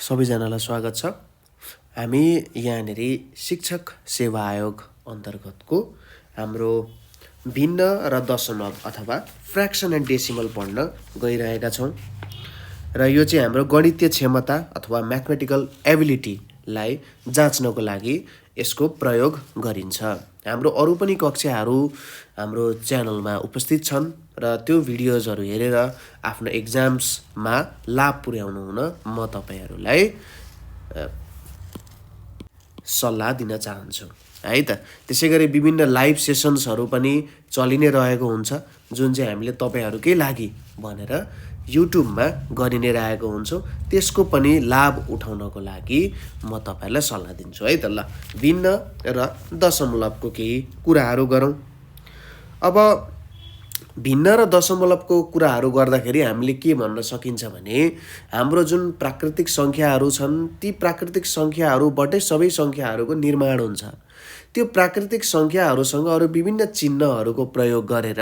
सबैजनालाई स्वागत छ। हामी यहाँनिर शिक्षक सेवा आयोग अन्तर्गतको हाम्रो भिन्न र दशमलव अथवा फ्र्याक्सन एन्ड डेसिमल पढ्न गइरहेका छौँ। र यो चाहिँ हाम्रो गणितीय क्षमता अथवा म्याथमेटिकल एबिलिटीलाई जाँच्नको लागि यसको प्रयोग गरिन्छ। हाम्रो अरू पनि कक्षाहरू हाम्रो च्यानलमा उपस्थित छन् र त्यो भिडियोजहरू हेरेर आफ्नो एक्जाम्समा लाभ पुर्याउनु हुन म तपाईहरूलाई सल्लाह दिन चाहन्छु है त। त्यसैगरी विभिन्न लाइभ सेसन्सहरू पनि चलि नै रहेको हुन्छ, जुन चाहिँ हामीले तपाईहरुकै लागि भनेर युट्युबमा गरि नै रहेको हुन्छौँ। त्यसको पनि लाभ उठाउनको लागि म तपाईहरुलाई सल्लाह दिन्छु है त। ल, भिन्न र दशमलवको केही कुराहरू गरौँ। अब भिन्न र दशमलवको कुराहरू गर्दाखेरि हामीले के भन्न सकिन्छ भने हाम्रो जुन प्राकृतिक संख्याहरू छन् ती प्राकृतिक संख्याहरूबाटै सबै संख्याहरूको निर्माण हुन्छ। त्यो प्राकृतिक संख्याहरूसँग अरू विभिन्न चिन्हहरूको प्रयोग गरेर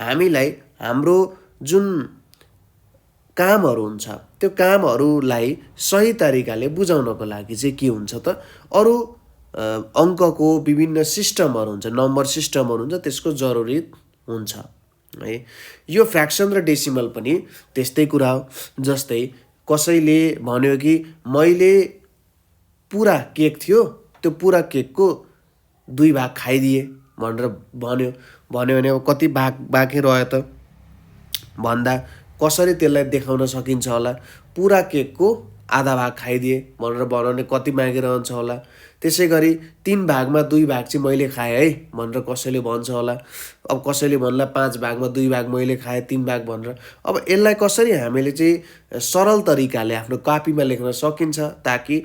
हामीलाई हाम्रो जुन कामहरू हुन्छ त्यो कामहरूलाई सही तरिकाले बुझाउनको लागि चाहिँ के हुन्छ त, अरू अङ्कको विभिन्न सिस्टमहरू हुन्छ, नम्बर सिस्टमहरू हुन्छ, त्यसको जरुरी हुन्छ है। यो फ्र्याक्सन र डेसिमल पनि त्यस्तै कुरा हो। जस्तै कसैले भन्यो कि मैले पुरा केक थियो, त्यो पुरा केकको 2 भाग खाइदिए भनेर भन्यो भने अब कति भाग बाँकी रह्यो त भन्दा कसरी त्यसलाई देखाउन सकिन्छ होला? पुरा केकको आधा भाग खाइदिए भनेर भन्यो भने कति बाँकी रहन्छ होला? त्यसैगरी 3 भागमा 2 भाग चाहिँ मैले खाएँ है भनेर कसैले भन्छ होला। अब कसैले भन्ला 5 भागमा 2 भाग मैले खाएँ, 3 भाग भनेर। अब यसलाई कसरी हामीले चाहिँ सरल तरिकाले आफ्नो कपीमा लेख्न सकिन्छ ताकि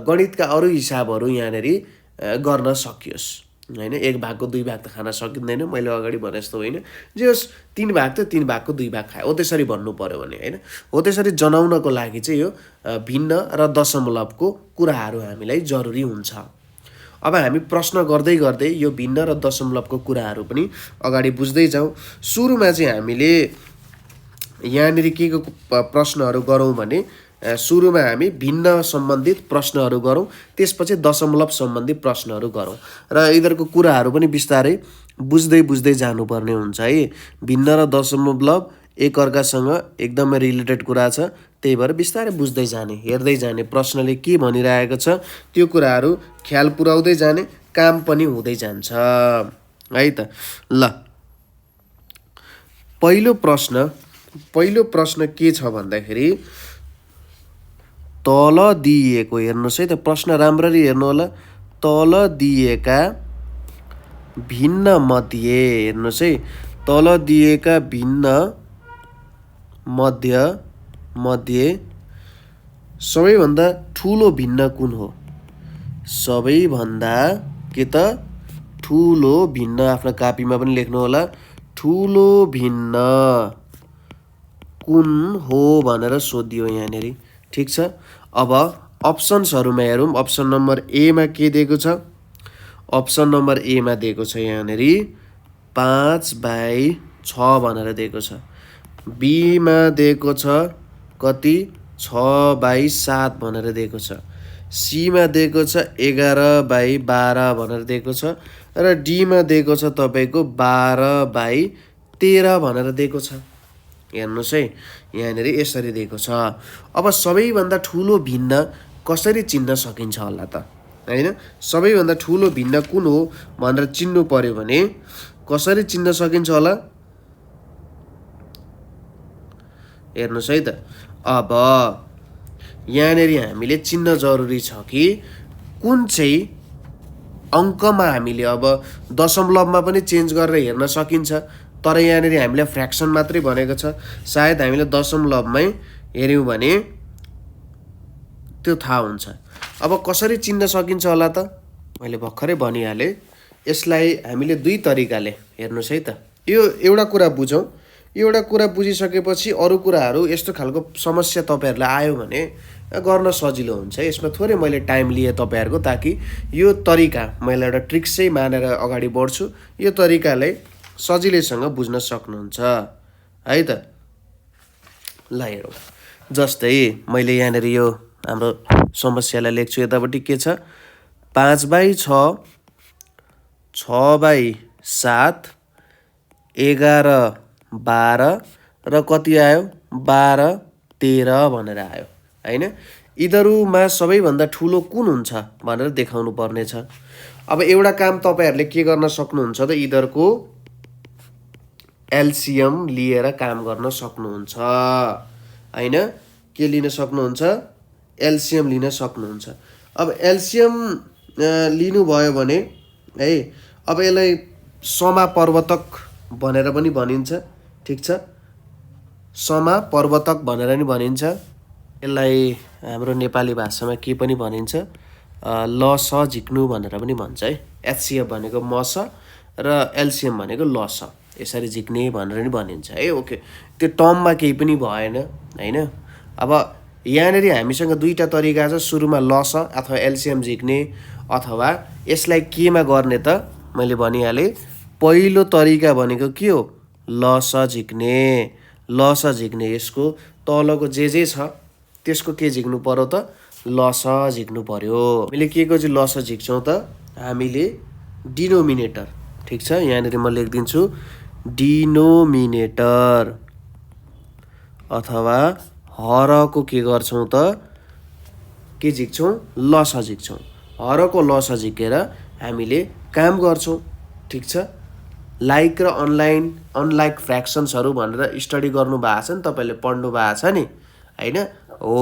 गणितका अरू हिसाबहरू यहाँनिर गर्न सकियोस् हैन। 1 भागको 2 भाग त खान सकिँदैन, मैले अगाडि भने जस्तो होइन। जे होस् 3 भाग त 3 भागको 2 भाग खायो, हो त्यसरी भन्नु पर्यो भने हैन। हो त्यसरी जनाउनको लागि चाहिँ यो भिन्न र दशमलवको कुराहरू हामीलाई जरुरी हुन्छ। अब हामी प्रश्न गर्दै गर्दै यो भिन्न र दशमलवको कुराहरू पनि अगाडि बुझ्दै जाउँ। सुरुमा चाहिँ हामीले यहाँनिर के प्रश्नहरू गरौँ भने सुरुमा हामी भिन्न सम्बन्धित प्रश्नहरू गरौँ, त्यसपछि दशमलव सम्बन्धित प्रश्नहरू गरौँ र यिनीहरूको कुराहरू पनि बिस्तारै बुझ्दै जानुपर्ने हुन्छ है। भिन्न र दशमलव एकअर्कासँग एकदमै रिलेटेड कुरा छ, त्यही भएर बिस्तारै बुझ्दै जाने, हेर्दै जाने, प्रश्नले के भनिरहेको छ त्यो कुराहरू ख्याल पुर्याउँदै जाने, काम पनि हुँदै जान्छ है त। ल, पहिलो प्रश्न के छ भन्दाखेरि तल दिएको, हेर्नुहोस् है त, प्रश्न राम्ररी हेर्नु होला। तल दिएका भिन्न मध्ये, हेर्नुहोस् है, तल दिएका भिन्न मध्ये सबैभन्दा ठुलो भिन्न कुन हो? सबैभन्दा के त ठुलो भिन्न, आफ्नो कपीमा पनि लेख्नु होला, ठुलो भिन्न कुन हो भनेर सोधियो यहाँनिर। ठिक छ। अब अप्सन्सहरूमा हेरौँ। अप्सन नम्बर ए मा के दिएको छ? अप्सन नम्बर ए मा दिएको छ यहाँनिर 5/6 भनेर दिएको छ। बी मा दिएको छ कति? 6/7 भनेर दिएको छ। सी मा दिएको छ 11/12 भनेर दिएको छ र डी मा दिएको छ तपाईको 12/13 भनेर दिएको छ। हेर्नुहोस् है, यहाँनिर यसरी दिएको छ। अब सबैभन्दा ठुलो भिन्न कसरी चिन्न सकिन्छ होला त हैन? सबैभन्दा ठुलो भिन्न कुन हो भनेर चिन्नु पर्यो भने कसरी चिन्न सकिन्छ होला? हेर्नुहोस् है त। अब यहाँनिर हामीले चिन्न जरुरी छ कि कुन चाहिँ अङ्कमा हामीले, अब दशमलवमा पनि चेन्ज गरेर हेर्न सकिन्छ, तर यहाँनिर हामीले फ्र्याक्सन मात्रै भनेको छ। सायद हामीले दशमलवमै हेऱ्यौँ भने त्यो थाहा हुन्छ। अब कसरी चिन्न सकिन्छ होला त? मैले भर्खरै भनिहालेँ। यसलाई हामीले 2 तरिकाले, हेर्नुहोस् है त, यो एउटा कुरा बुझौँ। एउटा कुरा बुझिसकेपछि अरू कुराहरू यस्तो खालको समस्या तपाईहरुलाई आयो भने गर्न सजिलो हुन्छ। यसमा थोरै मैले टाइम लिए तपाईहरुको, ताकि यो तरिका मैले एउटा ट्रिक्स चाहिँ मानेर अगाडि बढ्छु, यो तरिकाले सजिलैसँग बुझ्न सक्नुहुन्छ है त। ल हेरौँ। जस्तै मैले यहाँनिर यो हाम्रो समस्यालाई लेख्छु यतापट्टि के छ 5/6 6/7 11/12 र कति आयो 12/13 भनेर आयो हैन। यिनीहरूमा सबैभन्दा ठुलो कुन हुन्छ भनेर देखाउनु पर्नेछ। अब एउटा काम तपाईहरुले के गर्न सक्नुहुन्छ त यिनीहरूको एलसीएम लिएर काम गर्न सक्नुहुन्छ हैन। के लिन सक्नुहुन्छ एलसीएम लिन सक्नुहुन्छ। अब एलसीएम लिनु भयो भने है अब यसलाई समापर्वतक भनेर पनि भनिन्छ ठीक छ। समापर्वतक भनेर नि भनिन्छ। यसलाई हाम्रो नेपाली भाषामा के पनि भनिन्छ लस झिक्नु भनेर पनि भन्छ है। एचसीएफ भनेको मस र एलसीएम भनेको लस यसरी झिक्ने भनेर नि भनिन्छ है। ओके त्यो टर्ममा केही पनि भएन हैन। अब यहाँनेरि हामीसँग दुईटा तरिका छ सुरुमा लस अथवा एलसीएम झिक्ने अथवा यसलाई केमा गर्ने त मैले भनिहालेँ। पहिलो तरिका भनेको के हो लस झिक्ने। लस झिक्ने यसको तलको जे छ त्यसको के झिक्नु पर्यो त लस झिक्नु पर्यो। हामीले के को चाहिँ लस झिक्छौँ त हामीले डिनोमिनेटर ठीक छ। यहाँनेरि म लेखिदिन्छु डिनोमिनेटर अथवा हरको के गर्छौँ त के झिक्छौँ लस झिक्छौँ। हरको लस झिकेर हामीले काम गर्छौँ ठीक छ। लाइक र अनलाइक फ्र्याक्सन्सहरू भनेर स्टडी गर्नु भएको छ नि तपाईले पढ्नु भएको छ नि हैन। हो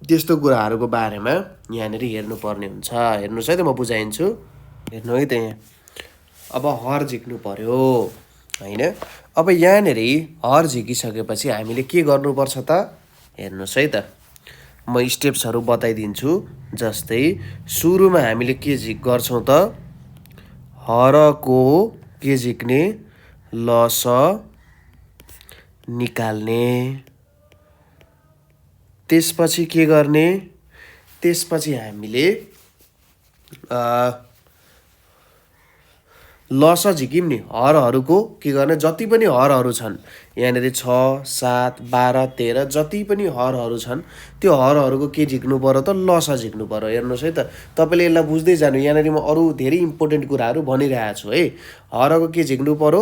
त्यस्तो कुराहरूको बारेमा यहाँनेर हेर्नुपर्ने हुन्छ। हेर्नुस् है त म बुझाइन्छु हेर्नु है त यहाँ। अब हर झिक्नु पर्यो हैन। अब यहाँनेर हर झिकिसकेपछि हामीले के गर्नुपर्छ त हेर्नुस् है त। म स्टेप्सहरू बताइदिन्छु। जस्तै सुरुमा हामीले के गर्छौँ त हरको के झिक्ने लस निकाल्ने। त्यसपछि के गर्ने त्यसपछि हामीले लस झिक्यौँ नि हरहरूको के गर्ने जति पनि हरहरू छन् यहाँनेर 6 7 12 13 जति पनि हरहरू छन् त्यो हरहरूको के झिक्नु पर्यो त लस झिक्नु पर्यो। हेर्नुहोस् है त तपाईले यसलाई बुझ्दै जानु। यहाँनेर म अरू धेरै इम्पोर्टेन्ट कुराहरू भनिरहेको छु है। हरको के झिक्नु पर्यो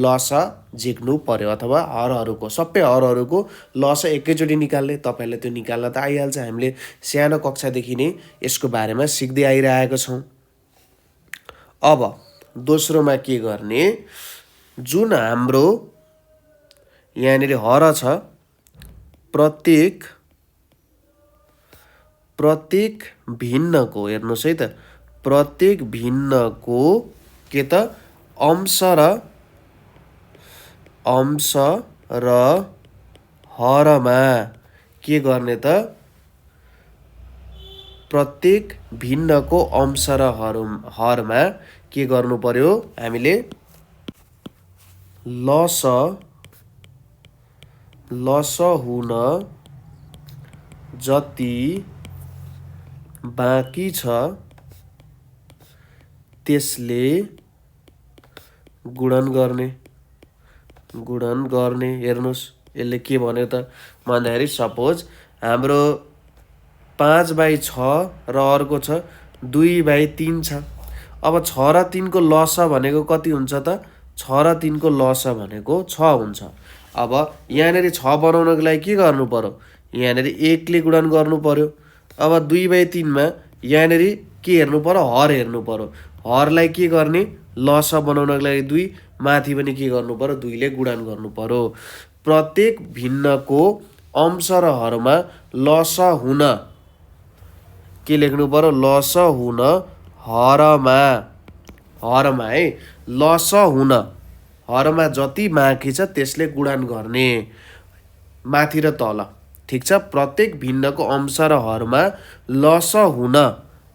लस झिक्नु पर्यो अथवा हरहरूको सबै हरहरूको लस एकैचोटि निकाल्ने। तपाईहरुले त्यो निकाल्न त आइहाल्छ। हामीले सानो कक्षादेखि नै यसको बारेमा सिक्दै आइरहेका छौँ। अब दोस्रोमा के गर्ने जुन हाम्रो यहाँनेर हर छ प्रत्येक भिन्नको हेर्नुहोस् है त प्रत्येक भिन्नको के त अंश र हरमा के गर्ने त प्रत्येक भिन्नको अंश र हरमा के गर्नु पर्यो हामीले लस हुन जति बाँकी छ त्यसले गुणन गर्ने। हेर्नुहोस् यसले के भन्यो त भन्दाखेरि सपोज हाम्रो 5/6 र अर्को छ 2/3 छ। अब 6 र 3 को लस भनेको कति हुन्छ त 6 र 3 को लस भनेको 6 हुन्छ। अब यहाँनेर 6 बनाउनको लागि के गर्नु पर्यो यहाँनेर 1 ले गुणन गर्नु पर्यो। अब 2/3 मा यहाँनेर के हेर्नु पर्यो हर हेर्नु पर्यो। हरलाई के गर्ने लस बनाउनको लागि 2 माथि पनि के गर्नु पर्यो 2 ले गुणन गर्नु पर्यो। प्रत्येक भिन्नको अंश र हरमा लस हुन के लेख्नु पर्यो लस हुन हरमा है लस हुन हरमा जति बाँकी छ त्यसले गुणन गर्ने माथि र तल ठीक छ। प्रत्येक भिन्नको अंश र हरमा लस हुन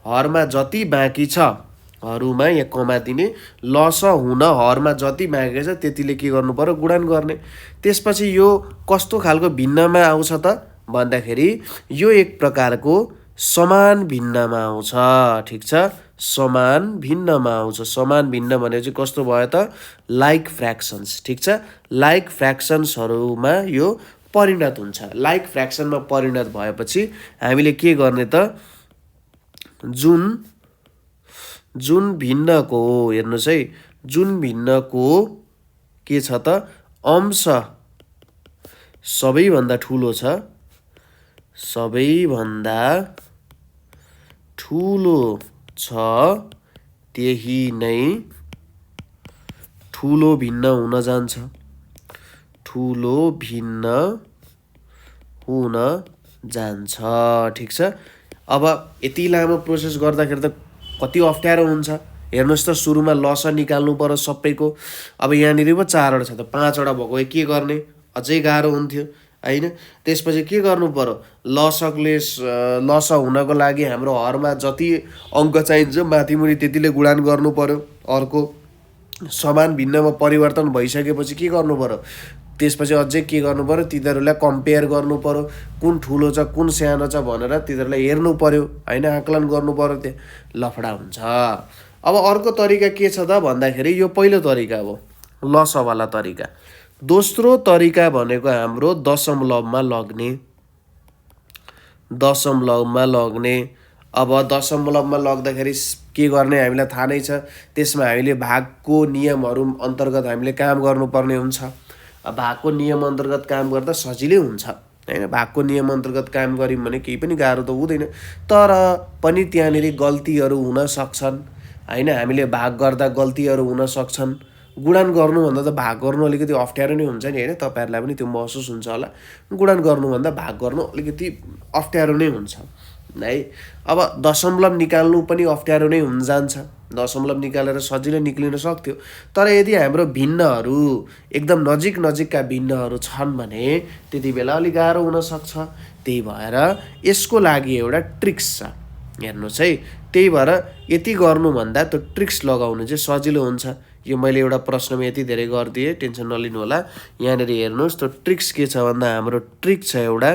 हरमा जति बाँकी छ हरुमा यहाँ कमा दिने लस हुन हरमा जति बाँकी छ त्यतिले के गर्नु पर्यो गुणन गर्ने। त्यसपछि यो कस्तो खालको भिन्नमा आउँछ त भन्दाखेरि यो एक प्रकारको समान भिन्नमा आउँछ ठीक छ। समान भिन्नमा आउँछ। समान भिन्न भनेपछि कस्तो भयो त लाइक फ्र्याक्सन्स ठीक छ। लाइक फ्र्याक्सन्सहरुमा यो परिणत हुन्छ। लाइक फ्र्याक्सनमा परिणत भएपछि हामीले के गर्ने त जुन भिन्नको हेर्नुहोस् है, जुन भिन्नको के छ त अंश सबैभन्दा ठुलो छ, सबैभन्दा ठुलो छ, त्यही नै ठुलो भिन्न हुन जान्छ, ठुलो भिन्न हुन जान्छ। ठिक छ। अब यति लामो प्रोसेस गर्दाखेरि त कति अप्ठ्यारो हुन्छ। हेर्नुहोस् त सुरुमा लसा निकाल्नु पर्यो सबैको। अब यहाँनिर पो 4वटा छ त 5वटा भएको भए के गर्ने, अझै गाह्रो हुन्थ्यो हैन। त्यसपछि के गर्नु पर्यो, लसा हुनको लागि हाम्रो हरमा जति अङ्क चाहिन्छ माथिमुनि त्यतिले गुणान गर्नु पर्यो। अर्को समान भिन्नमा परिवर्तन भइसकेपछि के गर्नु पर्यो, त्यसपछि अझै के गर्नु पर्यो, तिनीहरूलाई कम्पेयर गर्नु पर्यो, कुन ठुलो छ कुन सानो छ भनेर तिनीहरूलाई हेर्नु पर्यो हैन, आकलन गर्नु पर्यो, त्यहाँ लफडा हुन्छ। अब अर्को तरिका के छ त भन्दाखेरि यो पहिलो तरिका हो लसवाला तरिका। दोस्रो तरिका भनेको हाम्रो दशमलवमा लग्ने, दशमलवमा लग्ने। अब दशमलवमा लग्दाखेरि के गर्ने हामीलाई थाहा नै छ। त्यसमा हामीले भागको नियमहरू अन्तर्गत हामीले काम गर्नुपर्ने हुन्छ। भागको नियम अन्तर्गत काम गर्दा सजिलै हुन्छ हैन। भागको नियम अन्तर्गत काम गऱ्यौँ भने केही पनि गाह्रो त हुँदैन, तर पनि त्यहाँनिर गल्तीहरू हुन सक्छन् हैन। हामीले भाग गर्दा गल्तीहरू हुन सक्छन्। गुणान गर्नुभन्दा त भाग गर्नु अलिकति अप्ठ्यारो नै हुन्छ नि हैन, तपाईहरुलाई पनि त्यो महसुस हुन्छ होला। गुणान गर्नुभन्दा भाग गर्नु अलिकति अप्ठ्यारो नै हुन्छ है। अब दशमलव निकाल्नु पनि अप्ठ्यारो नै हुन जान्छ। दशमलव निकालेर सजिलै निक्लिन सक्थ्यो, तर यदि हाम्रो भिन्नहरू एकदम नजिक नजिकका भिन्नहरू छन् भने त्यति बेला अलि गाह्रो हुन सक्छ। त्यही भएर यसको लागि एउटा ट्रिक्स छ, हेर्नुहोस् है। त्यही भएर यति गर्नुभन्दा त्यो ट्रिक्स लगाउनु चाहिँ सजिलो हुन्छ। यो मैले एउटा प्रश्नमा यति धेरै गरिदिएँ, टेन्सन नलिनु होला। यहाँनिर हेर्नुहोस् त्यो ट्रिक्स के छ भन्दा हाम्रो ट्रिक छ एउटा,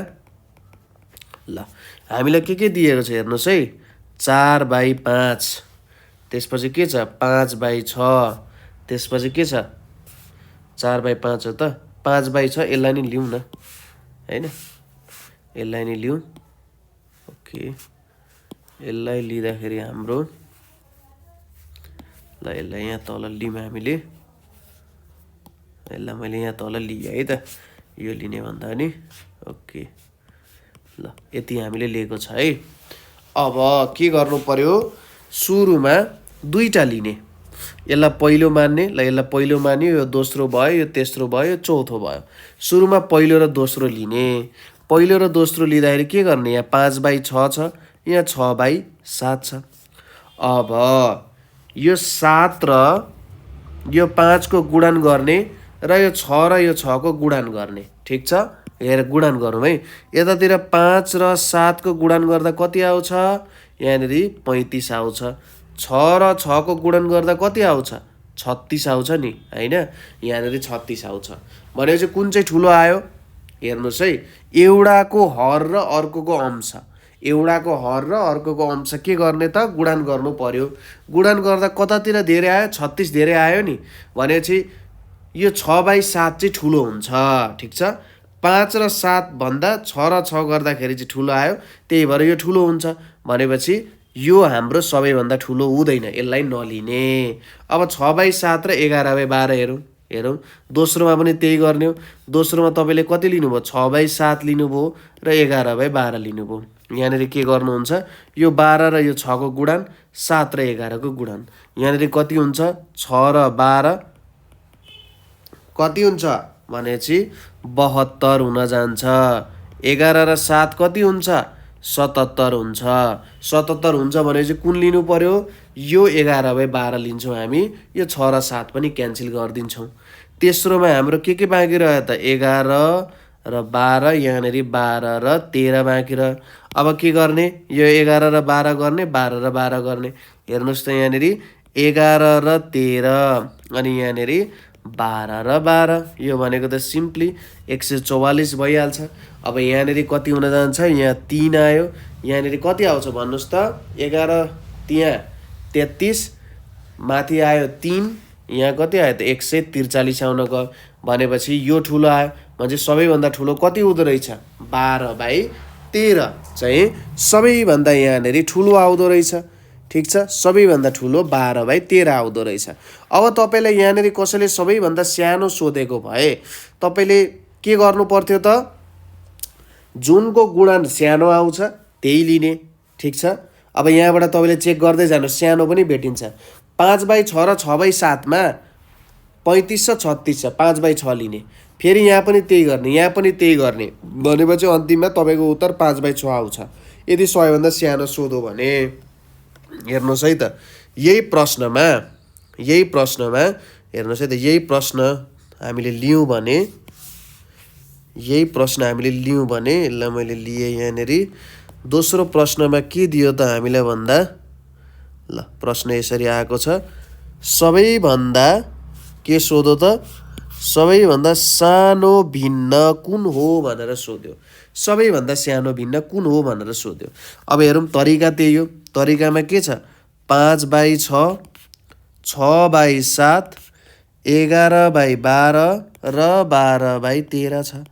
ल हामीलाई के दिएको छ हेर्नुहोस् है। 4/5, त्यसपछि के छ 5/6, त्यसपछि के छ 4/5 हो त 5/6। यसलाई नि लिउँ न हैन, यसलाई नि लिउँ। ओके, यसलाई लिँदाखेरि हाम्रो ल यसलाई यहाँ तल लियौँ हामीले, यसलाई मैले यहाँ तल लिएँ है त, यो लिने भन्दा नि। ओके ल यति हामीले लिएको छ है। अब के गर्नु पर्यो, सुरुमा 2टा लिने, यसलाई पहिलो मान्ने, ल यसलाई पहिलो मान्यो, यो दोस्रो भयो, यो तेस्रो भयो, यो चौथो भयो। सुरुमा पहिलो र दोस्रो लिने। पहिलो र दोस्रो लिँदाखेरि के गर्ने, यहाँ 5/6 छ, यहाँ 6/7 छ। अब यो 7 र यो 5 को गुणन गर्ने र यो 6 र यो 6 को गुणन गर्ने। ठिक छ, हेर गुणन गरौँ है। यतातिर 5 र 7 को गुणन गर्दा कति आउँछ, यहाँनिर 35 आउँछ। 6 र 6 को गुणन गर्दा कति आउँछ, 36 आउँछ नि हैन, यहाँनिर 36 आउँछ। भनेपछि कुन चाहिँ ठुलो आयो हेर्नुहोस् है। एउटाको हर र अर्कोको अंश, एउटाको हर र अर्कोको अंश के गर्ने त, गुणन गर्नु पर्यो। गुणन गर्दा कतातिर धेरै आयो, 36 धेरै आयो नि। भनेपछि यो 6/7 चाहिँ ठुलो हुन्छ। ठिक छ, 5 र 7 भन्दा 6 र 6 गर्दाखेरि चाहिँ ठुलो आयो, त्यही भएर यो ठुलो हुन्छ। भनेपछि यो हाम्रो सबैभन्दा ठुलो हुँदैन, यसलाई नलिने। अब 6/7 र 11/12 हेरौँ। दोस्रोमा पनि त्यही गर्ने हो। दोस्रोमा तपाईँले कति लिनुभयो, 6/7 लिनुभयो र 11/12 लिनुभयो। यहाँनिर के गर्नुहुन्छ, यो 12 र यो 6 को गुणन, 7 र 11 को गुणन। यहाँनिर कति हुन्छ, 6 र 12 कति हुन्छ भनेपछि 72 हुन जान्छ। 11 र 7 कति हुन्छ, 77 हुन्छ। 77 हुन्छ भनेपछि कुन लिनु पर्यो, यो 11/12 लिन्छौँ हामी। यो 6 र 7 पनि क्यान्सल गरिदिन्छौँ। तेस्रोमा हाम्रो के बाँकी रह्यो त, 11 र 12, यहाँनिर 12 र 13 बाँकी रह्यो। अब के गर्ने, यो 11 र 12 गर्ने, 12 र 12 गर्ने। हेर्नुहोस् त यहाँनिर 11 र 13 अनि यहाँनिर 12 र 12, यो भनेको त सिम्पली 144 भइहाल्छ। अब यहाँनिर कति हुन जान्छ, यहाँ 3 आयो, यहाँनिर कति आउँछ भन्नुहोस् त, 11 त्यहाँ 33, माथि आयो 3, यहाँ कति आयो त 143 आउन गयो। भनेपछि यो ठुलो आयो। भने सबैभन्दा ठुलो कति हुँदो रहेछ 12/13 चाहिँ सबैभन्दा यहाँनिर ठुलो आउँदो रहेछ। ठिक छ, सबैभन्दा ठुलो 12/13 आउँदो रहेछ। अब तपाईँलाई यहाँनिर कसैले सबैभन्दा सानो सोधेको भए तपाईँले के गर्नु पर्थ्यो त, जुनको गुणन सानो आउँछ त्यही लिने। ठिक छ, अब यहाँबाट तपाईँले चेक गर्दै जानु, सानो पनि भेटिन्छ। 5/6 र 6/7मा 35 छ 36 छ, 5/6 लिने। फेरि यहाँ पनि त्यही गर्ने, यहाँ पनि त्यही गर्ने भनेपछि अन्तिममा तपाईँको उत्तर 5/6 आउँछ। यदि सबैभन्दा सानो सोधो भने हेर्नुहोस् है त, यही प्रश्नमा हेर्नुहोस् है त, यही प्रश्न हामीले लियौँ भने ल मैले लिएँ यहाँनिर। दोस्रो प्रश्नमा के दियो त हामीलाई भन्दा, ल प्रश्न यसरी आएको छ, सबैभन्दा के सोधो त, सबैभन्दा सानो भिन्न कुन हो भनेर सोध्यो। सबैभन्दा सानो भिन्न कुन हो भनेर सोध्यो। अब हेरौँ, तरिका त्यही हो। तरिकामा के छ, 5/6, 6/7, 11/12 र 12/13 छ।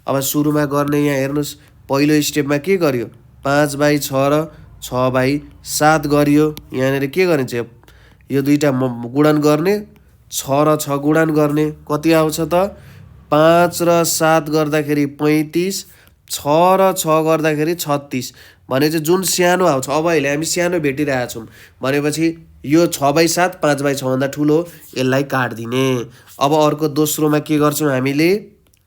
अब सुरुमा गर्ने यहाँ हेर्नुहोस्, पहिलो स्टेपमा के गर्यो, 5/6 र 6/7 गरियो। यहाँनिर के गरिन्छ, यो दुईटा गुणन गर्ने, 6 र 6 गुणन गर्ने, कति आउँछ त 5 र 7 गर्दाखेरि 35, 6 र 6 गर्दाखेरि 36 भनेपछि जुन सानो आउँछ। अब अहिले हामी सानो भेटिरहेको छौँ भनेपछि यो 6/7 5/6 भन्दा ठुलो, यसलाई काटिदिने। अब अर्को दोस्रोमा के गर्छौँ हामीले,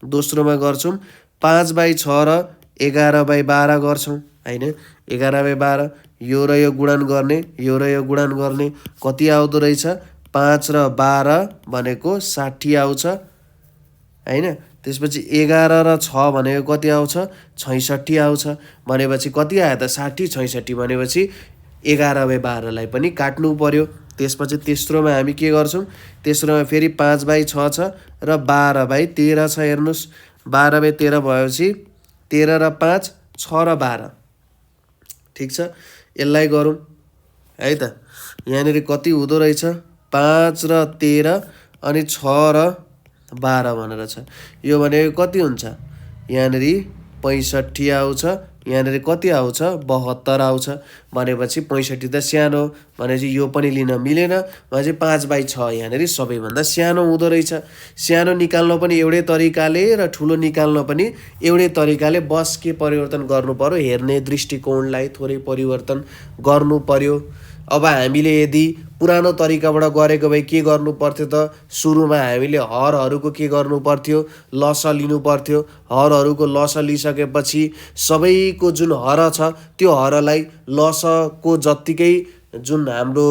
दोस्रोमा गर्छौँ 5/6 र 11/12 गर्छौँ होइन। 11/12 यो र यो गुणन गर्ने, यो र यो गुणन गर्ने, कति आउँदो रहेछ 5 र 12 भनेको 60 आउँछ होइन। त्यसपछि 11 र 6 भनेको कति आउँछ 66 आउँछ भनेपछि कति आयो त 60 66 भनेपछि 11/12लाई पनि काट्नु पर्यो। त्यसपछि तेस्रोमा हामी के गर्छौँ, तेस्रोमा फेरि 5/6 छ र 12/13 छ। हेर्नुहोस् 12/13 भएपछि 13 र 5 6 र 12। ठिक छ, यसलाई गरौँ है त। यहाँनिर कति हुँदो रहेछ 5 र 13 अनि 6 र 12 भनेर छ। यो भनेको कति हुन्छ, यहाँनिर 65 आउँछ, यहाँनिर कति आउँछ 72 आउँछ भनेपछि 65 त सानो भनेपछि यो पनि लिन मिलेन भनेपछि 5/6 यहाँनिर सबैभन्दा सानो हुँदो रहेछ। सानो निकाल्न पनि एउटै तरिकाले र ठुलो निकाल्न पनि एउटै तरिकाले, बस के परिवर्तन गर्नु पर्यो, हेर्ने दृष्टिकोणलाई थोरै परिवर्तन गर्नु पर्यो। अब हामीले यदि पुरानो तरिकाबाट गरेको भए के गर्नु पर्थ्यो त, सुरुमा हामीले हरहरूको के गर्नु पर्थ्यो, लस लिनु पर्थ्यो। हरहरूको लस लिइसकेपछि सबैको जुन हर छ त्यो हरलाई लसको जत्तिकै जुन हाम्रो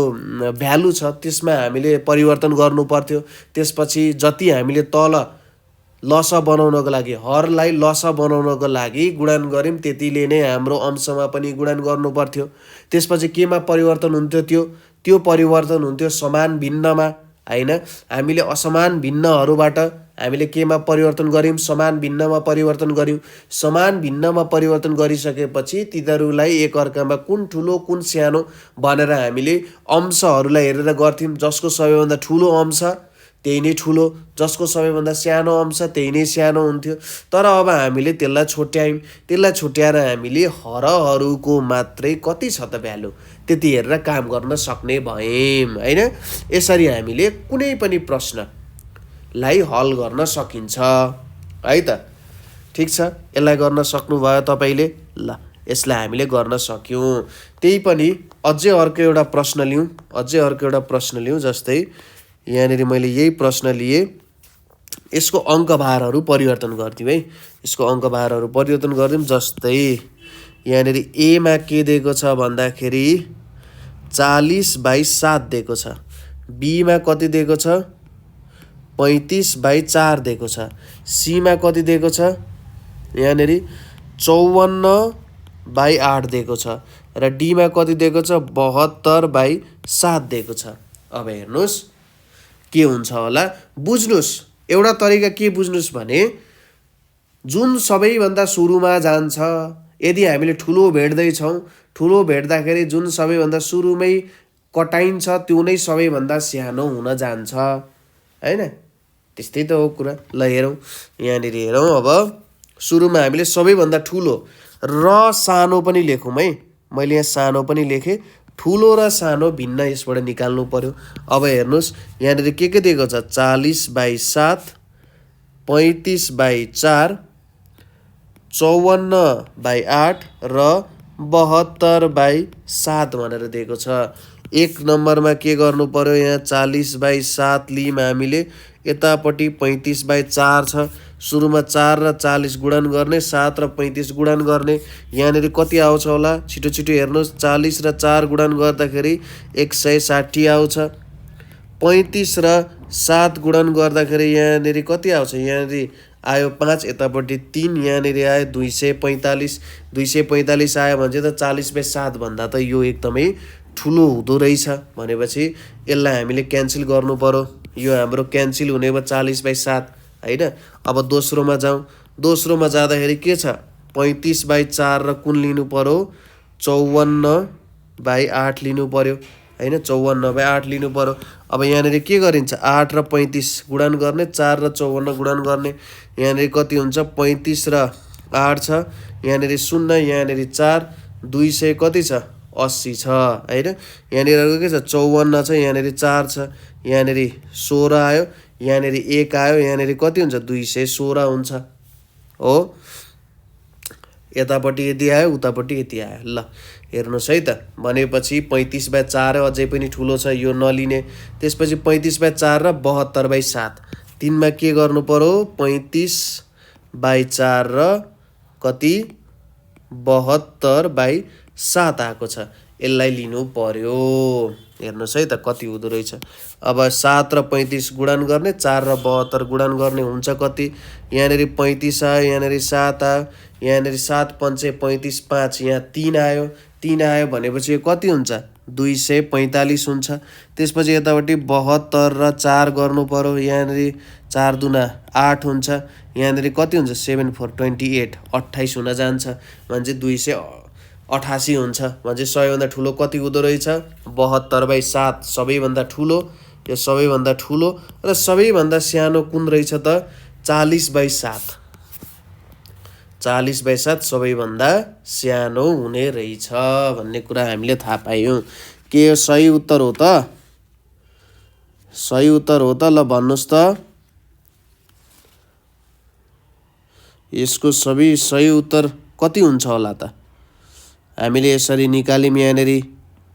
भ्यालु छ त्यसमा हामीले परिवर्तन गर्नु पर्थ्यो। त्यसपछि जति हामीले तल लस बनाउनको लागि, हरलाई लस बनाउनको लागि गुणन गऱ्यौँ त्यतिले नै हाम्रो अंशमा पनि गुणन गर्नु पर्थ्यो। त्यसपछि केमा परिवर्तन हुन्थ्यो, त्यो परिवर्तन हुन्थ्यो समान भिन्नमा होइन। हामीले असमान भिन्नहरूबाट हामीले केमा परिवर्तन गऱ्यौँ, समान भिन्नमा परिवर्तन गऱ्यौँ। समान भिन्नमा परिवर्तन गरिसकेपछि तिनीहरूलाई एकअर्कामा कुन ठुलो कुन सानो भनेर हामीले अंशहरूलाई हेरेर गर्थ्यौँ। जसको सबैभन्दा ठुलो अंश त्यही नै ठुलो, जसको सबैभन्दा सानो अंश त्यही नै सानो हुन्थ्यो। तर अब हामीले त्यसलाई छुट्यायौँ, त्यसलाई छुट्याएर हामीले हरहरूको मात्रै कति छ त भ्यालु त्यति हेरेर काम गर्न सक्ने भयौँ होइन। यसरी हामीले कुनै पनि प्रश्नलाई हल गर्न सकिन्छ है त। ठिक छ, यसलाई गर्न सक्नुभयो तपाईँले, ल यसलाई हामीले गर्न सक्यौँ। त्यही पनि अझै अर्को एउटा प्रश्न लिउँ, जस्तै यहाँनिर मैले यही प्रश्न लिएँ, यसको अङ्कभारहरू परिवर्तन गरिदिउँ है। यसको अङ्कभारहरू परिवर्तन गरिदिउँ। जस्तै यहाँनिर एमा के दिएको छ भन्दाखेरि 40/7 दिएको छ, बीमा कति दिएको छ 35/4 दिएको छ, सीमा कति दिएको छ यहाँनिर 54/8 दिएको छ र डीमा कति दिएको छ 72/7 दिएको छ। अब हेर्नुहोस् के हुन्छ होला, बुझ्नुहोस् एउटा तरिका के बुझ्नुहोस् भने जुन सबैभन्दा सुरुमा जान्छ, यदि हामीले ठुलो भेट्दैछौँ, ठुलो भेट्दाखेरि जुन सबैभन्दा सुरुमै कटाइन्छ त्यो नै सबैभन्दा सानो हुन जान्छ होइन। त्यस्तै त हो कुरा। ल हेरौँ, यहाँनिर हेरौँ। अब सुरुमा हामीले सबैभन्दा ठुलो र सानो पनि लेखौँ है। मैले यहाँ सानो पनि लेखेँ, ठुलो र सानो भिन्न यसबाट निकाल्नु पर्यो। अब हेर्नुहोस् यहाँनिर के दिएको छ, 40/7, 35/4, 54/8 र 72/7 भनेर दिएको छ। एक नम्बरमा के गर्नु पर्यो, यहाँ 40/7 लियौँ हामीले, यतापट्टि 35/4 छ। सुरुमा 4 र 40 गुणन गर्ने, 7 र 35 गुणन गर्ने। यहाँनिर कति आउँछ होला, छिटो छिटो हेर्नुहोस्। 40 र 4 गुणन गर्दाखेरि 160 आउँछ। 35 र 7 गुणन गर्दाखेरि यहाँनिर कति आउँछ, यहाँनिर आयो 5, यतापट्टि 3, यहाँनिर आयो 245। 245 आयो भने चाहिँ त 40/7 भन्दा त यो एकदमै ठुलो हुँदो रहेछ। भनेपछि यसलाई हामीले क्यान्सल गर्नु पर्यो। यो हाम्रो क्यान्सल हुने भयो 40/7 होइन। अब दोस्रोमा जाउँ। दोस्रोमा जाँदाखेरि के छ, 35/4 र कुन लिनु पर्यो, 54/8 लिनु पर्यो होइन। 54/8 लिनु पर्यो। अब यहाँनिर के गरिन्छ, 8 र 35 गुणन गर्ने, 4 र 54 गुणन गर्ने। यहाँनिर कति हुन्छ, 35 र 8 छ, यहाँनिर 0, यहाँनिर 4, 200 कति छ, 80 छ होइन। यहाँनिर अर्को के छ, 54 छ, यहाँनिर 4 छ, यहाँनिर 16 आयो, यहाँनिर 1 आयो, यहाँनिर कति हुन्छ, 216 हुन्छ हो। यतापट्टि यति आयो, उतापट्टि यति आयो। ल हेर्नुहोस् है त। भनेपछि 35/4 अझै पनि ठुलो छ, यो नलिने। त्यसपछि 35/4 र 72/7, तिनमा के गर्नु पर्यो, 35/4 र कति, 72/7 आएको छ, यसलाई लिनु पर्यो। हेर्नुहोस् है त कति हुँदो रहेछ। अब 7 र 35 गुणन गर्ने, 4 र 72 गुणन गर्ने हुन्छ कति, यहाँनिर 35 आयो, यहाँनिर 7 आयो, यहाँनिर 7 पंचे 35, 5, यहाँ 3 आयो। 3 आयो भनेपछि यो कति हुन्छ, 245 हुन्छ। त्यसपछि यतापट्टि 72 र 4 गर्नु पर्यो, यहाँनिर 4 दुना 8 हुन्छ, यहाँनिर कति हुन्छ, 7 4 28, 28 हुन जान्छ भने 288 हुन्छ। भने 100 ठुलो कति हुँदो रहेछ, 72/7 सबैभन्दा ठुलो। यो सबैभन्दा ठुलो र सबैभन्दा सानो कुन रहेछ त, 40/7। 40/7 सबैभन्दा सानो हुने रहेछ भन्ने कुरा हामीले थाहा पायौँ। के यो सही उत्तर हो त? सही उत्तर हो त? ल भन्नुहोस् त। यसको सही उत्तर कति हुन्छ होला त? हामीले यसरी निकाल्यौँ यहाँनिर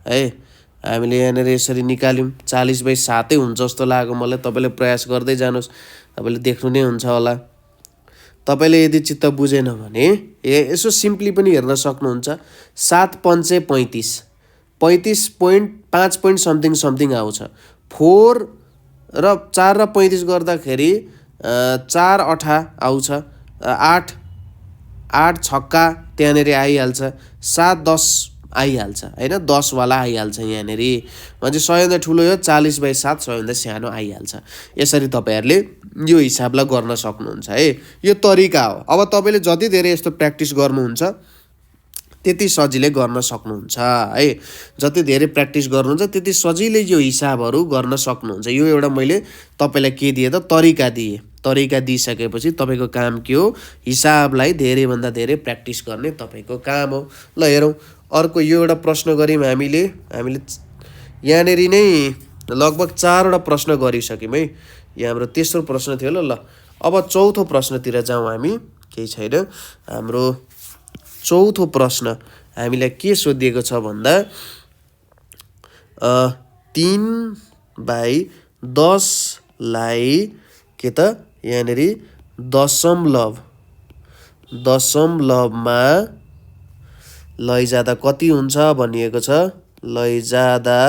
है, हामीले यहाँनिर यसरी निकाल्यौँ, 40/7 हुन्छ जस्तो लाग्यो मलाई। तपाईँले प्रयास गर्दै जानुहोस्, तपाईँले देख्नु नै हुन्छ होला। तपाईँले यदि चित्त बुझेन भने यसो सिम्पली पनि हेर्न सक्नुहुन्छ। 7 पंचे 35, 35.5 पोइन्ट समथिङ आउँछ। 4 र 4 र 35 गर्दाखेरि 4 8 आउँछ, 8 छक्का त्यहाँनिर आइहाल्छ, 7 10 आइहाल्छ होइन, 10 वाला आइहाल्छ यहाँनिर। भने 100 ठुलो यो 40/7 सबैभन्दा सानो आइहाल्छ। यसरी तपाईँहरूले यो हिसाबलाई गर्न सक्नुहुन्छ है। यो तरिका हो। अब तपाईँले जति धेरै यस्तो प्र्याक्टिस गर्नुहुन्छ त्यति सजिलै गर्न सक्नुहुन्छ है। जति धेरै प्र्याक्टिस गर्नुहुन्छ त्यति सजिलै यो हिसाबहरू गर्न सक्नुहुन्छ। यो एउटा मैले तपाईँलाई के दिएँ त, तरिका दिएँ। तरिका दिइसकेपछि तपाईँको काम के हो, हिसाबलाई धेरैभन्दा धेरै प्र्याक्टिस गर्ने तपाईँको काम हो। ल हेरौँ, अर्को यो एउटा प्रश्न गऱ्यौँ हामीले यहाँनिर नै लगभग 4वटा प्रश्न गरिसक्यौँ है। यहाँ हाम्रो तेस्रो प्रश्न थियो। ल अब चौथो प्रश्नतिर जाउँ हामी। केही छैन, हाम्रो चौथो प्रश्न हामीलाई के सोधिएको छ भन्दा 3/10 लाई के त यहाँनिर दशमलवमा लैजाँदा कति हुन्छ भनिएको छ। लैजाँदा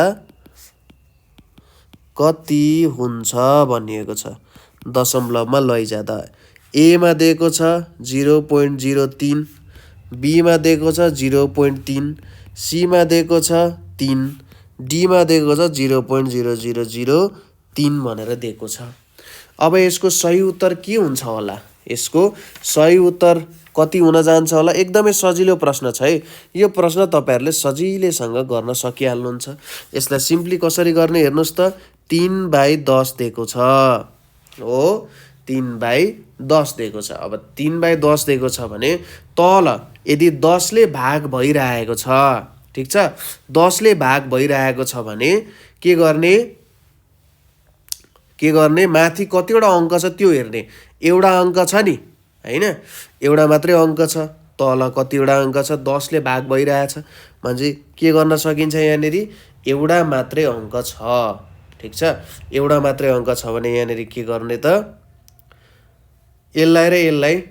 कति हुन्छ भनिएको छ, दशमलवमा लैजाँदा। ए मा दिएको छ 0.03, बी मा दिएको छ 0.3, सी मा दिएको छ 3, डी मा दिएको छ 0.0003 भनेर दिएको छ। अब यसको सही उत्तर के हुन्छ होला? यसको सही उत्तर कति हुन जान्छ होला? एकदमै सजिलो प्रश्न छ है। यो प्रश्न तपाईँहरूले सजिलैसँग गर्न सकिहाल्नुहुन्छ। यसलाई सिम्पली कसरी गर्ने हेर्नुहोस् त। 3/10 दिएको छ हो 3/10 दिएको छ। अब 3/10 दिएको छ भने तल यदि 10ले भाग भइरहेको छ, ठिक छ, 10ले भाग भइरहेको छ भने के गर्ने माथि कतिवटा अङ्क छ त्यो हेर्ने। एउटा अङ्क छ नि होइन, एउटा मात्रै अङ्क छ, तल कतिवटा अङ्क छ, 10ले भाग भइरहेछ भने के गर्न सकिन्छ, यहाँनिर एउटा मात्रै अङ्क छ, ठिक छ। एउटा मात्रै अङ्क छ भने यहाँनिर के गर्ने त, यसलाई र यसलाई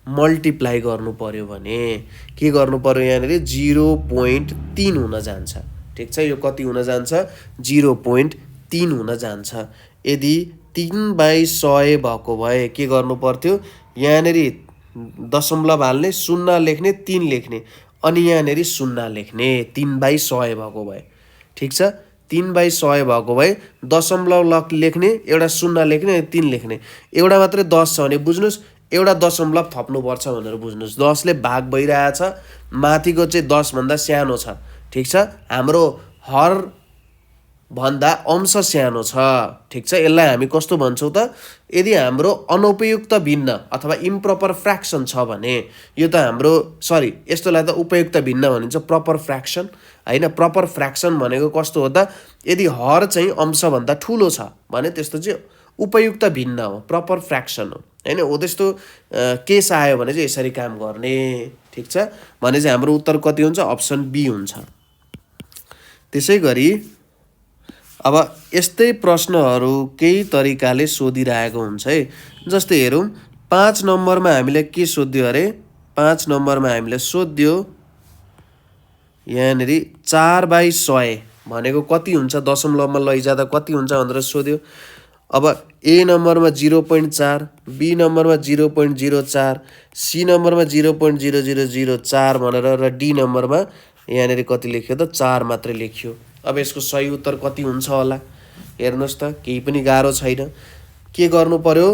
मल्टिप्लाई गर्नु पर्यो भने के गर्नु पर्यो, यहाँनिर 0.3 हुन जान्छ, ठिक छ। यो कति हुन जान्छ, 0.3 हुन जान्छ। यदि 3/100 भएको भए के गर्नु पर्थ्यो, यहाँनिर दशमलव हाल्ने, 0 लेख्ने, 3 लेख्ने, अनि यहाँनिर 0 लेख्ने 3/100 भएको भए, ठिक छ। 3/100 भएको भए दशमलव लेख्ने, एउटा 0 लेख्ने, अनि 3 लेख्ने। एउटा मात्रै 10 छ भने बुझ्नुहोस् एउटा दशमलव थप्नुपर्छ भनेर बुझ्नुहोस्। 10ले भाग भइरहेछ, माथिको चाहिँ 10 भन्दा सानो छ, ठिक छ। हाम्रो हर भन्दा अंश सानो छ, ठिक छ। यसलाई हामी कस्तो भन्छौँ त, यदि हाम्रो अनुपयुक्त भिन्न अथवा इम्प्रोपर फ्र्याक्सन छ भने यो त हाम्रो यस्तोलाई त उपयुक्त भिन्न भनिन्छ, प्रपर फ्र्याक्सन होइन। प्रपर फ्र्याक्सन भनेको कस्तो हो त, यदि हर चाहिँ अंशभन्दा ठुलो छ भने त्यस्तो चाहिँ उपयुक्त भिन्न हो, प्रपर फ्र्याक्सन हो होइन। हो त्यस्तो केस आयो भने चाहिँ यसरी काम गर्ने, ठिक छ। भने चाहिँ हाम्रो उत्तर कति हुन्छ, अप्सन बी हुन्छ। त्यसै गरी अब यस्तै प्रश्नहरू केही तरिकाले सोधिरहेको हुन्छ है। जस्तै हेरौँ, 5 नम्बरमा हामीले के सोध्यो अरे, 5 नम्बरमा हामीले सोध्यो यहाँनिर 4/100 भनेको कति हुन्छ, दशमलवमा लैजाँदा कति हुन्छ भनेर सोध्यो। अब ए नम्बरमा 0.4, बी नम्बरमा 0.04, सी नम्बरमा 0.0004 भनेर, र डी नम्बरमा यहाँनिर कति लेख्यो त, 4 मात्रै लेख्यो। अब यसको सही उत्तर कति हुन्छ होला हेर्नुहोस् त, केही पनि गाह्रो छैन। के गर्नु पर्यो,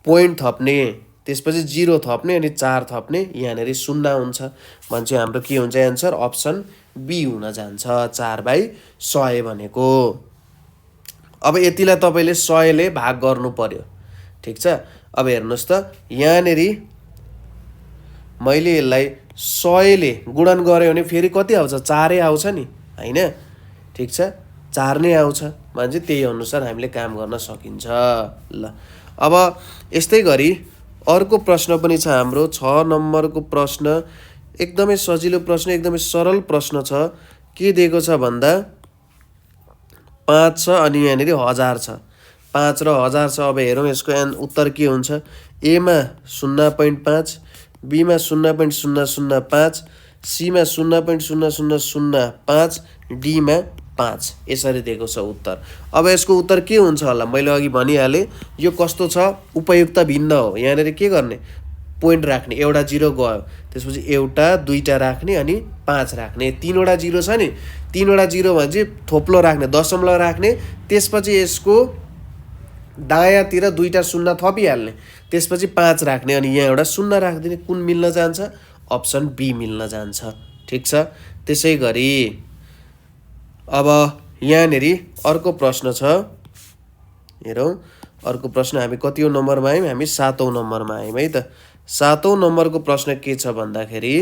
पोइन्ट थप्ने, त्यसपछि 0 थप्ने, अनि 4 थप्ने, यहाँनिर 0 हुन्छ भने चाहिँ हाम्रो के हुन्छ एन्सर, अप्सन बी हुन जान्छ, 4/100 भनेको। अब यतिलाई तपाईँले 100ले भाग गर्नु पर्यो, ठिक छ। अब हेर्नुहोस् त, यहाँनिर मैले यसलाई 100ले गुणन गरेँ भने फेरि कति आउँछ, 4 आउँछ नि होइन, ठिक छ, 4 नै आउँछ भने चाहिँ त्यही अनुसार हामीले काम गर्न सकिन्छ। ल अब यस्तै गरी अर्को प्रश्न पनि छ हाम्रो, 6 नम्बरको प्रश्न एकदमै सजिलो प्रश्न, एकदमै सरल प्रश्न छ। के दिएको छ भन्दा 5 छ अनि यहाँनिर 1000 छ, 5 र 1000 छ। अब हेरौँ यसको उत्तर के हुन्छ। एमा 0.5, बीमा 0.005, सीमा 0.0005, डीमा 5, यसरी दिएको छ उत्तर। अब यसको उत्तर के हुन्छ होला, मैले अघि भनिहालेँ यो कस्तो छ, उपयुक्त भिन्न हो। यहाँनिर के गर्ने, पोइन्ट राख्ने, एउटा 0 गयो, त्यसपछि एउटा, दुईटा राख्ने, अनि 5 राख्ने। 3वटा 0 छ नि, 3वटा 0 भने चाहिँ थोप्लो राख्ने, दशमलव राख्ने, त्यसपछि यसको दायाँतिर 2टा 0 थपिहाल्ने, त्यसपछि 5 राख्ने, अनि यहाँ एउटा 0 राखिदिने। कुन मिल्न जान्छ, अप्सन बी मिल्न जान्छ, ठिक छ। त्यसै गरी अब यहाँनिर अर्को प्रश्न छ, हेरौँ अर्को प्रश्न हामी कतिौँ नम्बरमा आयौँ, हामी 7औँ नम्बरमा आयौँ है त। 7औँ नम्बरको प्रश्न के छ भन्दाखेरि,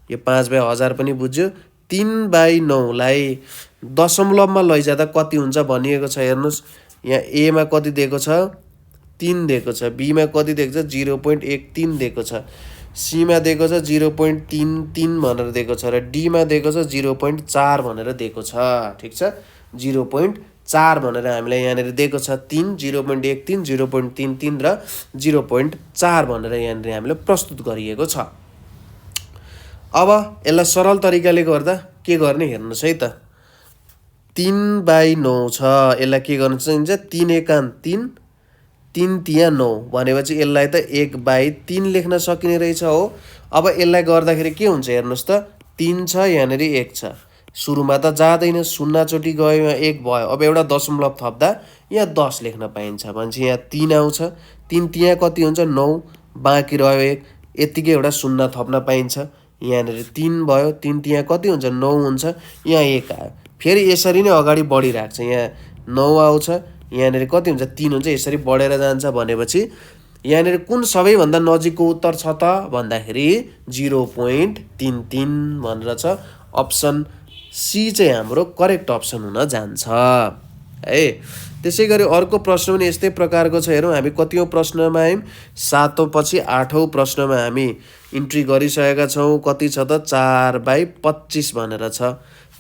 यो 5/1000 पनि बुझ्यो, 3/9लाई दशमलवमा लैजाँदा कति हुन्छ भनिएको छ। हेर्नुहोस् यहाँ एमा कति दिएको छ, 3 दिएको छ, बीमा कति दिएको छ, 0.13 दिएको छ, सीमा दिएको छ 0.33 भनेर दिएको छ, र डीमा दिएको छ 0.4 भनेर दिएको छ, ठिक छ। 0.4 भनेर हामीलाई यहाँनिर दिएको छ, 3, 0.13, 0.33 र 0.4 भनेर यहाँनिर हामीले प्रस्तुत गरिएको छ। अब यसलाई सरल तरिकाले गर्दा के गर्ने हेर्नुहोस् है त, 3/9 छ, यसलाई के गर्न सकिन्छ, 3 एकान 3, 3 तिया 9 भनेपछि यसलाई त 1/3 लेख्न सकिने रहेछ हो। अब यसलाई गर्दाखेरि के हुन्छ हेर्नुहोस् त, 3 छ, यहाँनिर 1 छ, सुरुमा त जाँदैन, 0 चोटि गयो, यहाँ 1 भयो। अब एउटा दशमलव थप्दा यहाँ 10 लेख्न पाइन्छ भनेपछि यहाँ 3 आउँछ, 3 तिया कति हुन्छ, 9, बाँकी रह्यो 1, यत्तिकै एउटा 0 थप्न पाइन्छ, यहाँनिर 3 भयो, 3 तिया कति हुन्छ, 9 हुन्छ, यहाँ 1 आयो। फेरि यसरी नै अगाडि बढिरहेको छ, यहाँ 9 आउँछ, यहाँनिर कति हुन्छ 3 हुन्छ, यसरी बढेर जान्छ भनेपछि यहाँनिर कुन सबैभन्दा नजिकको उत्तर छ त भन्दाखेरि 0.33 भनेर छ। अप्सन सी चाहिँ हाम्रो करेक्ट अप्सन हुन जान्छ है। त्यसै गरी अर्को प्रश्न पनि यस्तै प्रकारको छ। हेरौँ हामी कतिौँ प्रश्नमा आयौँ, 7औं पछि 8औं प्रश्नमा हामी इन्ट्री गरिसकेका छौँ। कति छ त 4/25 भनेर छ।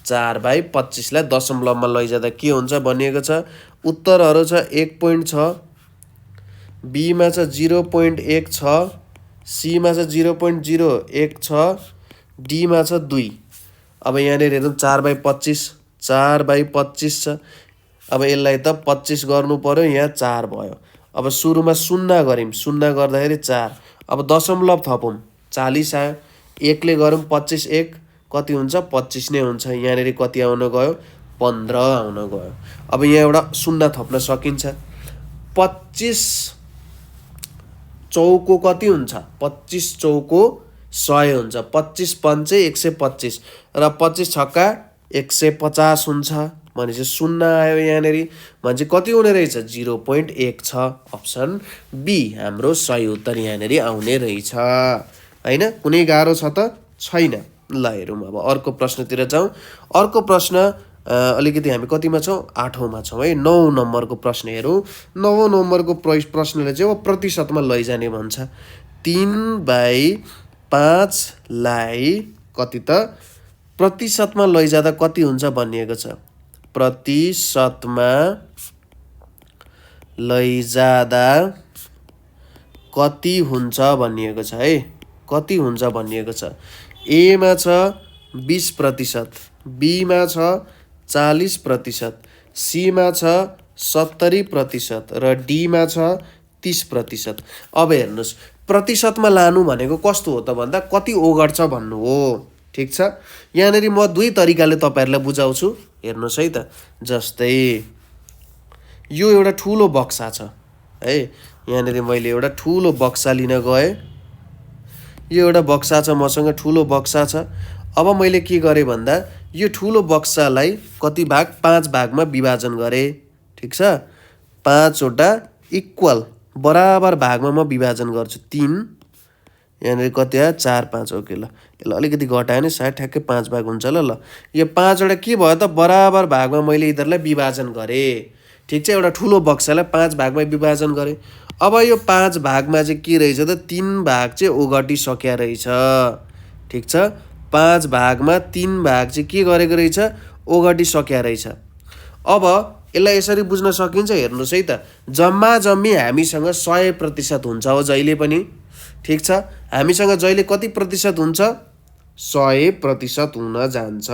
4/25 लाई दशमलवमा लैजाँदा के हुन्छ भनिएको छ। उत्तरहरू छ 1.6, बीमा छ 0.1 छ, सीमा छ 0.01 छ, डीमा छ 2। अब यहाँनिर हेरौँ 4/25 छ। अब यसलाई त 25 गर्नु पर्यो, यहाँ 4 भयो। अब सुरुमा 0 गऱ्यौँ, 0 गर्दाखेरि 4। अब दशमलव थपौँ, 40 आयो। 1 ले गरौँ 25 1 कति हुन्छ 25 नै हुन्छ। यहाँनिर कति आउन गयो 15 आउन गयो। अब यहाँ एउटा 0 थप्न सकिन्छ। 25 चौको कति हुन्छ 25 चौको 100 हुन्छ। 25 पञ्चे 125 र 25 छक्का 150 हुन्छ भनेपछि 0 आयो यहाँनिर। भनेपछि कति हुने रहेछ 0.1 छ। अप्सन बी हाम्रो सही उत्तर यहाँनिर आउने रहेछ हैन। कुनै गाह्रो छ त छैन। ल हेरौँ अब अर्को प्रश्नतिर जाउँ। अर्को प्रश्न अलिकति हामी कतिमा छौँ 8औँमा छौँ है। 9 नम्बरको प्रश्न हेरौँ। 9औँ नम्बरको प्रश्नले चाहिँ अब प्रतिशतमा लैजाने भन्छ। 3/5 लाई कति त प्रतिशतमा लैजाँदा कति हुन्छ भनिएको छ। प्रतिशतमा लैजाँदा कति हुन्छ भनिएको छ है। कति हुन्छ भनिएको छ। ए मा छ 20%, बी मा छ 40%, सी मा छ 70% र डी मा छ 30%। अब हेर्नुहोस् प्रतिशतमा लानु भनेको कस्तो हो त भन्दा कति ओगट्छ भन्नु हो। ठिक छ। यहाँनिर म दुई तरिकाले तपाईहरुलाई बुझाउँछु। हेर्नुहोस् है त। जस्तै यो एउटा ठुलो बक्सा छ है। यहाँनिर मैले एउटा ठुलो बक्सा लिन गएँ। यो एउटा बक्सा छ मसँग, ठुलो बक्सा छ। अब मैले के गरेँ भन्दा यो ठुलो बक्सालाई कति भाग 5 भागमा विभाजन गरेँ। ठिक छ। 5 वटा इक्वल बराबर भागमा म विभाजन गर्छु। 3 यहाँनिर कति आयो 4 5 ओके ल। यसलाई अलिकति घटायो भने सायद ठ्याक्कै 5 भाग हुन्छ ल। यो 5 वटा के भयो त बराबर भागमा मैले यिनीहरुलाई विभाजन गरेँ। ठिक छ। एउटा ठुलो बक्सालाई 5 भागमा विभाजन गरेँ। अब यो 5 भागमा चाहिँ के रहेछ त 3 भाग चाहिँ ओगटिसक्या रहेछ। ठिक छ। 5 भागमा 3 भाग चाहिँ के गरेको रहेछ ओगटिसक्या रहेछ। अब यसलाई यसरी बुझ्न सकिन्छ। हेर्नुहोस् है त। जम्मा जम्मी हामीसँग 100% हुन्छ हो जहिले पनि। ठिक छ। हामीसँग जहिले कति प्रतिशत हुन्छ 100% हुन जान्छ।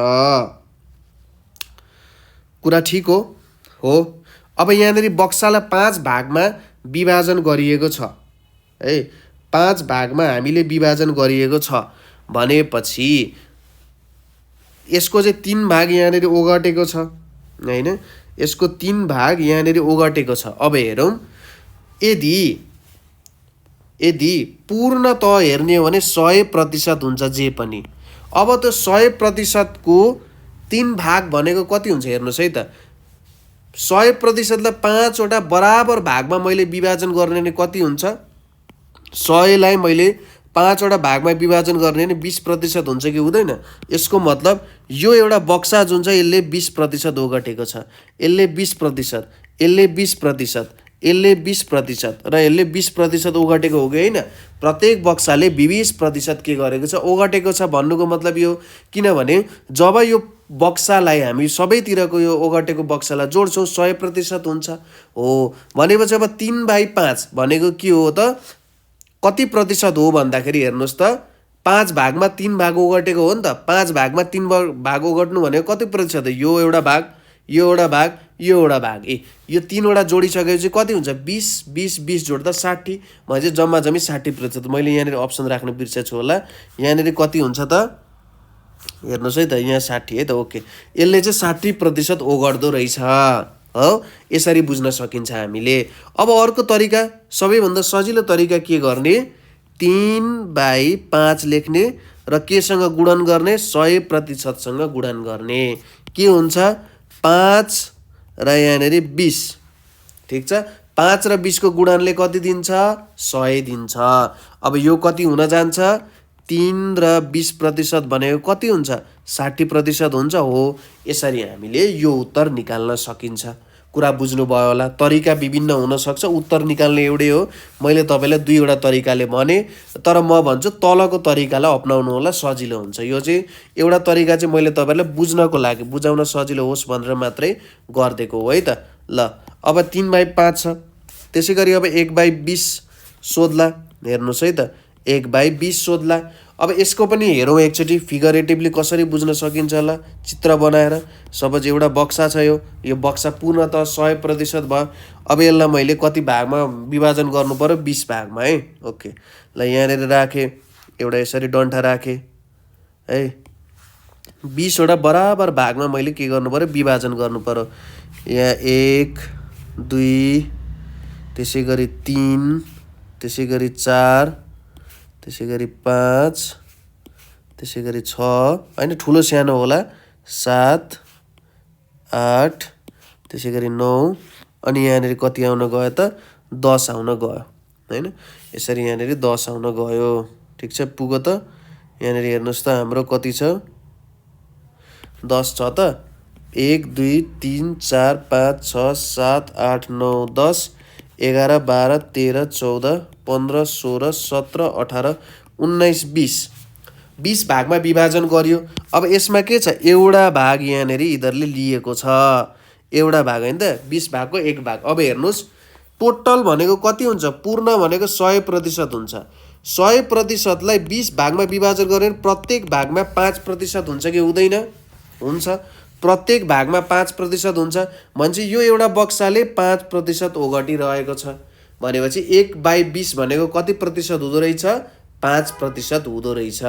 कुरा ठीक हो। हो। अब यहाँनिर बक्सालाई 5 भागमा विभाजन गरिएको छ है। 5 भागमा हामीले विभाजन गरिएको छ भनेपछि यसको चाहिँ 3 भाग यहाँनिर ओगटेको छ हैन। यसको 3 भाग यहाँनिर ओगटेको छ। अब हेरौँ यदि पूर्णत हेर्ने हो भने 100% हुन्छ जे पनि। अब त्यो 100% को 3 भाग भनेको कति हुन्छ हेर्नुहोस् है त। 100% लाई 5 वटा बराबर भागमा मैले विभाजन गर्ने नि कति हुन्छ। 100 लाई मैले 5 वटा भागमा विभाजन गर्ने नि 20% हुन्छ कि हुँदैन। यसको मतलब यो एउटा बक्सा जुन चाहिँ यसले 20% ओगटेको छ। यसले 20%, यसले 20%, यसले 20% र यसले 20% ओगटेको हो कि हैन। प्रत्येक बक्साले 20% के गरेको छ ओगटेको छ भन्नुको मतलब यो। किनभने जब यो बक्सालाई हामी सबैतिरको यो ओगटेको बक्सालाई जोड्छौं 100% हुन्छ हो भनेपछि अब 3/5 भनेको के हो त कति प्रतिशत हो भन्दाखेरि हेर्नुहोस् त 5 भागमा 3 भाग ओगटेको हो नि त। 5 भागमा 3 भाग ओगट्नु भनेको कति प्रतिशत हो। यो एउटा भाग, यो एउटा भाग, यो एउटा भाग। यो 3 वटा जोडिसकेपछि कति हुन्छ 20 20 20 जोड्दा 60 भनेपछि जम्मा जम्मी 60%। मैले यहाँनिर अप्सन राख्न बिर्सेछु होला। यहाँनिर कति हुन्छ त हेर्नुहोस् है त। यहाँ 60 है त ओके। यसले चाहिँ 60% ओगट्दो रहेछ हो। यसरी बुझ्न सकिन्छ हामीले। अब अर्को तरिका सबैभन्दा सजिलो तरिका के गर्ने 3/5 लेख्ने र केसँग गुणन गर्ने 100% सँग गुणन गर्ने। के हुन्छ 5 र यहाँनिर 20 ठिक छ। 5 र 20 को गुणनले कति दिन्छ? 100 दिन्छ। अब यो कति हुन जान्छ? 3 र 20% भनेको कति हुन्छ? 60% हुन्छ। हो, यसरी हामीले यो उत्तर निकाल्न सकिन्छ। कुरा बुझ्नुभयो होला। तरिका विभिन्न हुनसक्छ, उत्तर निकाल्ने एउटै हो। मैले तपाईँलाई 2वटा तरिकाले भने, तर म भन्छु तलको तरिकालाई अपनाउनु होला, सजिलो हुन्छ। यो चाहिँ एउटा तरिका चाहिँ मैले तपाईँलाई बुझ्नको लागि, बुझाउन सजिलो होस् भनेर मात्रै गरिदिएको हो है त। ल, अब 3/5 छ। त्यसै गरी अब 1/20 सोध्ला। हेर्नुहोस् है त, 1/20 सोध्ला। अब यसको पनि हेरौँ एकचोटि फिगरेटिभली कसरी बुझ्न सकिन्छ होला, चित्र बनाएर। सपोज एउटा बक्सा छ, यो बक्सा पूर्णतः 100% भयो। अब यसलाई मैले कति भागमा विभाजन गर्नु पर्यो? 20 भागमा है। ओके, ल यहाँनिर राखेँ, एउटा यसरी डन्ठा राखेँ है। 20वटा बराबर भागमा मैले के गर्नु पर्यो? विभाजन गर्नु पर्यो। यहाँ 1, 2, त्यसै गरी 3, त्यसै गरी 4, त्यसै गरी 5, त्यसै गरी 6 होइन, ठुलो सानो होला, 7, 8, त्यसै गरी 9, अनि यहाँनिर कति आउन गयो त? 10 आउन गयो होइन। यसरी यहाँनिर 10 आउन गयो। ठिक छ, पुग्यो त? यहाँनिर हेर्नुहोस् त, हाम्रो कति छ? 10 छ त। 1, 2, 3, 4, 5, 6, 7, 8, 9, 10, 11, 12, 13, 14, 15, 16, 17, 18, 19, 20। 20 भागमा विभाजन गरियो। अब यसमा के छ? एउटा भाग यहाँनिर यिनीहरूले लिएको छ। एउटा भाग होइन त, 20 भागको 1 भाग। अब हेर्नुहोस्, टोटल भनेको कति हुन्छ? पूर्ण भनेको 100% हुन्छ। 100%लाई 20 भागमा विभाजन गऱ्यो भने प्रत्येक भागमा 5% हुन्छ कि हुँदैन? हुन्छ। प्रत्येक भागमा 5% हुन्छ भनेपछि यो एउटा बक्साले 5% ओगटिरहेको छ। भनेपछि 1/20 भनेको कति प्रतिशत हुँदो रहेछ? 5% हुँदो रहेछ।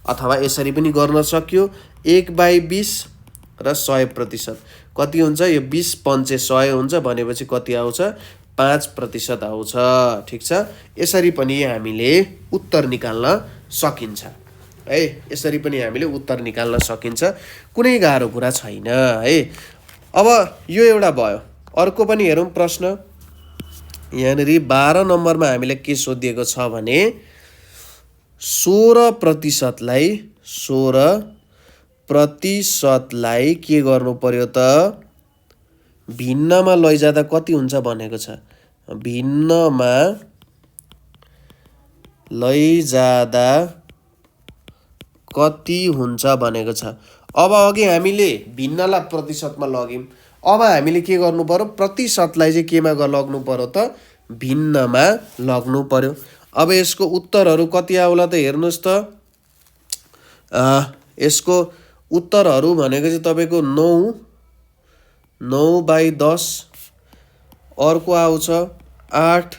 अथवा यसरी पनि गर्न सक्यो, 1/20 र 100%। कति हुन्छ? यो 20 पंचे 100 हुन्छ भनेपछि कति आउँछ? 5% आउँछ। ठिक छ, यसरी पनि हामीले उत्तर निकाल्न सकिन्छ है। यसरी पनि हामीले उत्तर निकाल्न सकिन्छ, कुनै गाह्रो कुरा छैन है। अब यो एउटा भयो। अर्को पनि हेरौँ प्रश्न। यहाँनिर 12 नम्बरमा हामीलाई के सोधिएको छ भने 16%लाई के गर्नु पर्यो त? भिन्नमा लैजाँदा कति हुन्छ भनेको छ। भिन्नमा लैजाँदा कति हुन्छ भनेको छ। अब अघि हामीले भिन्नलाई प्रतिशतमा लग्यौँ, अब हामीले के गर्नु पर्यो? प्रतिशतलाई चाहिँ केमा लग्नु पर्यो त? भिन्नमा लग्नु पर्यो। अब यसको उत्तरहरू कति आउला त? हेर्नुहोस् त, यसको उत्तरहरू भनेको चाहिँ तपाईँको 9/10। अर्को आउँछ 8।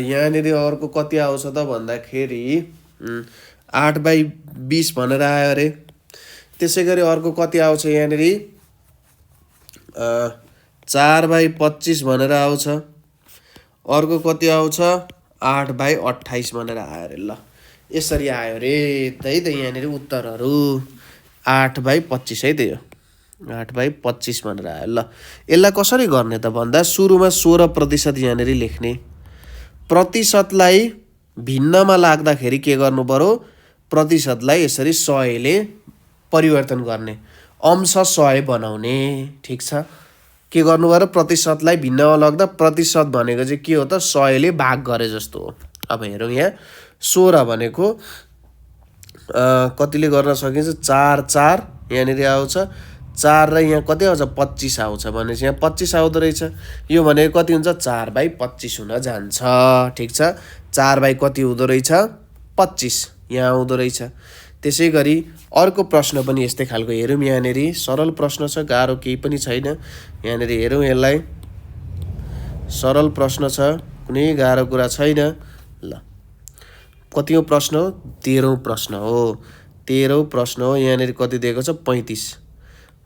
यहाँनिर अर्को कति आउँछ त भन्दाखेरि 8/20 भनेर आयो अरे। त्यसै गरी अर्को कति आउँछ? यहाँनिर 4/25 भनेर आउँछ। अर्को कति आउँछ? 8/28 भनेर आयो अरे। ल, यसरी आयो अरे है त। यहाँनिर उत्तरहरू 8/25 है त। यो 8/25 भनेर आयो। ल, यसलाई कसरी गर्ने त भन्दा सुरुमा 16% यहाँनिर लेख्ने। प्रतिशतलाई भिन्नमा लाग्दाखेरि के गर्नु पर्यो? प्रतिशतलाई यसरी 100ले परिवर्तन गर्ने, अंश 100 बनाउने। ठिक छ, के गर्नु पर्यो? प्रतिशतलाई भिन्नमा लाग्दा प्रतिशत भनेको चाहिँ के हो त? 100ले भाग गरे जस्तो हो। अब हेरौँ, यहाँ 16 भनेको कतिले गर्न सकिन्छ? 4 4 यहाँनिर आउँछ। 4 र यहाँ कति आउँछ? 25 आउँछ भनेपछि यहाँ 25 आउँदो रहेछ। यो भनेको कति हुन्छ? 4/25 हुन जान्छ। ठिक छ, 4 कति हुँदो रहेछ? 25 यहाँ आउँदो रहेछ। त्यसै गरी अर्को प्रश्न पनि यस्तै खालको हेरौँ। यहाँनिर सरल प्रश्न छ, गाह्रो केही पनि छैन। यहाँनिर हेरौँ, यसलाई सरल प्रश्न छ, कुनै गाह्रो कुरा छैन। ल, कतिौँ प्रश्न हो? 13औँ प्रश्न हो। 13औँ प्रश्न हो। यहाँनिर कति दिएको छ? 35।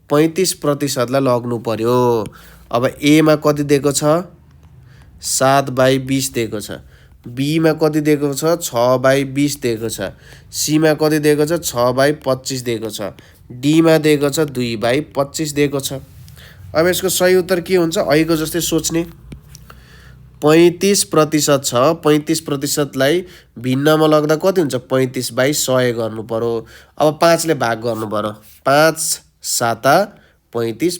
35%लाई लग्नु पर्यो। अब एमा कति दिएको छ? 7/20 दिएको छ। बीमा कति दिएको छ? 6/20 दिएको छ। सीमा कति दिएको छ? 6/25 दिएको छ। डीमा दिएको छ 2/25 दिएको छ। अब यसको सही उत्तर के हुन्छ? अहिलेको जस्तै सोच्ने। 35% छ, 35%लाई भिन्नमा लग्दा कति हुन्छ? 35/100 गर्नु पर्यो। अब 5 ले भाग गर्नु पर्यो। 5 7 35,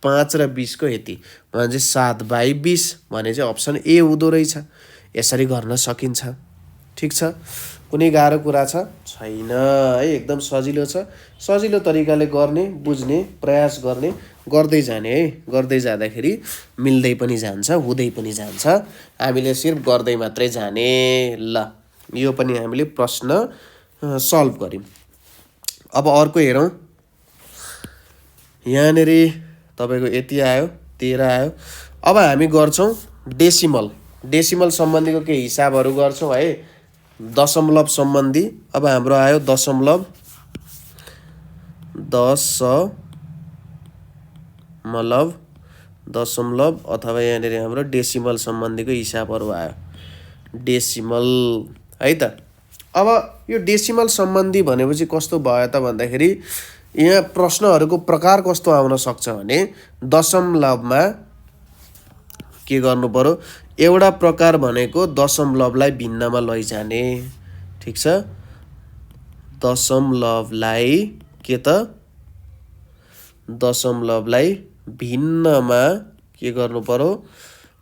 5 र 20 को यति भने चाहिँ 7/20 भने चाहिँ अप्सन ए हुँदो रहेछ। यसरी गर्न सकिन्छ। ठिक छ, कुनै गाह्रो कुरा छैन है, एकदम सजिलो छ। सजिलो तरिकाले गर्ने, बुझ्ने, प्रयास गर्ने, गर्दै जाने है। गर्दै जाँदाखेरि मिल्दै पनि जान्छ, हुँदै पनि जान्छ। हामीले सिर्फ गर्दै मात्रै जाने। ल, यो पनि हामीले प्रश्न सल्भ गर्यौँ। अब अर्को हेरौँ। यहाँनिर तपाईँको यति आयो, 13 आयो। अब हामी गर्छौँ डेसिमल। डेसिमल सम्बन्धीको केही हिसाबहरू गर्छौँ है। दशमलव सम्बन्धी। अब हाम्रो आयो दशमलव, दशमलव अथवा यहाँनिर हाम्रो डेसिमल सम्बन्धीको हिसाबहरू आयो। डेसिमल है त। अब यो डेसिमल सम्बन्धी भनेपछि कस्तो भयो त भन्दाखेरि यहाँ प्रश्नहरूको प्रकार कस्तो आउन सक्छ भने दशमलवमा के गर्नु पर्यो? एउटा प्रकार भनेको दशमलवलाई भिन्नमा लैजाने। ठिक छ, दशमलवलाई के त? दशमलवलाई भिन्नमा के गर्नु पर्यो?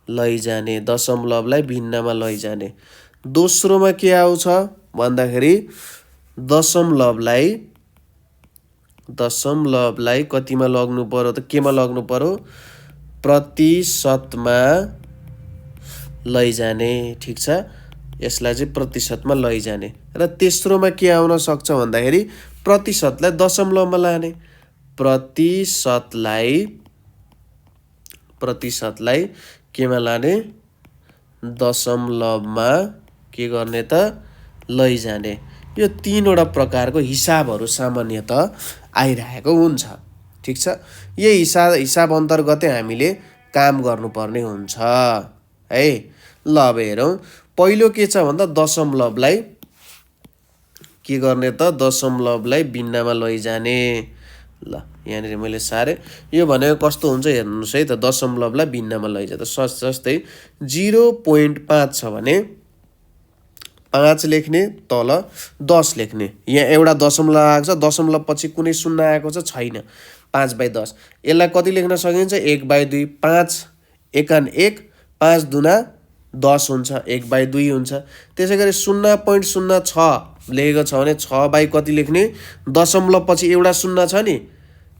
लैजाने। दशमलवलाई भिन्नमा लैजाने। दोस्रोमा के आउँछ भन्दाखेरि दशमलवलाई कतिमा लग्नु पर्यो त? केमा लग्नु पर्यो? प्रतिशतमा लैजाने। ठिक छ, यसलाई चाहिँ प्रतिशतमा लैजाने। र तेस्रोमा के आउन सक्छ भन्दाखेरि प्रतिशतलाई दशमलवमा लाने। प्रतिशतलाई केमा लाने? दशमलवमा के गर्ने त? लैजाने। यो 3वटा प्रकारको हिसाबहरू सामान्यतः आइरहेको हुन्छ। ठिक छ, यही हिसाब अन्तर्गतै हामीले काम गर्नुपर्ने हुन्छ है। ल, अब हेरौँ। पहिलो के छ भन्दा दशमलवलाई के गर्ने त? दशमलवलाई भिन्नमा लैजाने। ल, यहाँनिर मैले सारेँ। यो भनेको कस्तो हुन्छ हेर्नुहोस् है त। दशमलवलाई भिन्नमा लैजाँदा जस्तै 0.5 छ भने 5 लेख्ने, तल 10 लेख्ने। यहाँ एउटा दशमलव आएको छ, दशमलव पछि कुनै शून्य आएको छैन। 5/10 यसलाई कति लेख्न सकिन्छ? 1/2। 5 एकान 1, 5 दुना 10 हुन्छ, 1/2 हुन्छ। त्यसै गरी 0.06 लेखेको छ भने 6 कति लेख्ने? दशमलव पछि एउटा शून्य छ नि,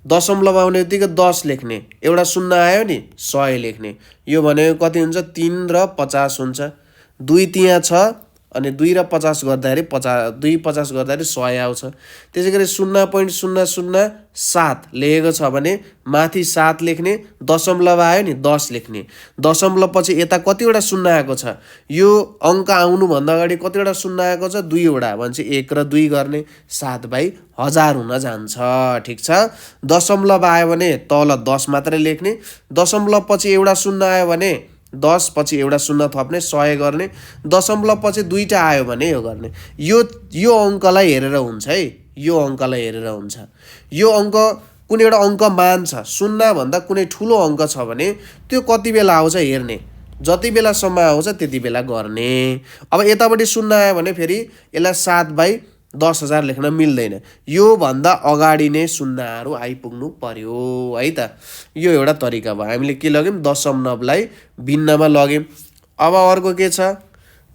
दशमलव आउने बित्तिकै 10 लेख्ने। एउटा शून्य आयो नि, 100 लेख्ने। यो भनेको कति हुन्छ? 3 र 50 हुन्छ। 2 त्यहाँ छ अनि 2 र 50 गर्दाखेरि 2 50 गर्दाखेरि 100 आउँछ। त्यसै गरी 0.007 लेखेको छ भने माथि 7 लेख्ने, दशमलव आयो नि 10 लेख्ने। दशमलव पछि यता कतिवटा शून्य आएको छ? यो अङ्क आउनुभन्दा अगाडि कतिवटा शून्य आएको छ? 2वटा भनेपछि 1 र 2 गर्ने 7/1000 हुन जान्छ। ठिक छ, दशमलव आयो भने तल 10 मात्रै लेख्ने। दशमलव पछि एउटा शून्य आयो भने 10 पछि एउटा शून्य थप्ने, 100 गर्ने। दशमलव पछि 2टा आयो भने यो गर्ने। यो अङ्कलाई हेरेर हुन्छ है। यो अङ्कलाई हेरेर हुन्छ। यो अङ्क कुनै एउटा अङ्क मान छ, शून्यभन्दा कुनै ठुलो अङ्क छ भने त्यो कति बेला आउँछ हेर्ने। जति बेलासम्म आउँछ त्यति बेला गर्ने। अब यतापट्टि शून्य आयो भने फेरि यसलाई 7/10,000 लेख्न मिल्दैन। योभन्दा अगाडि नै शून्यहरू आइपुग्नु पर्यो है त। यो एउटा तरिका भयो। हामीले के लग्यौँ? दशमलवलाई भिन्नमा लग्यौँ। अब अर्को के छ?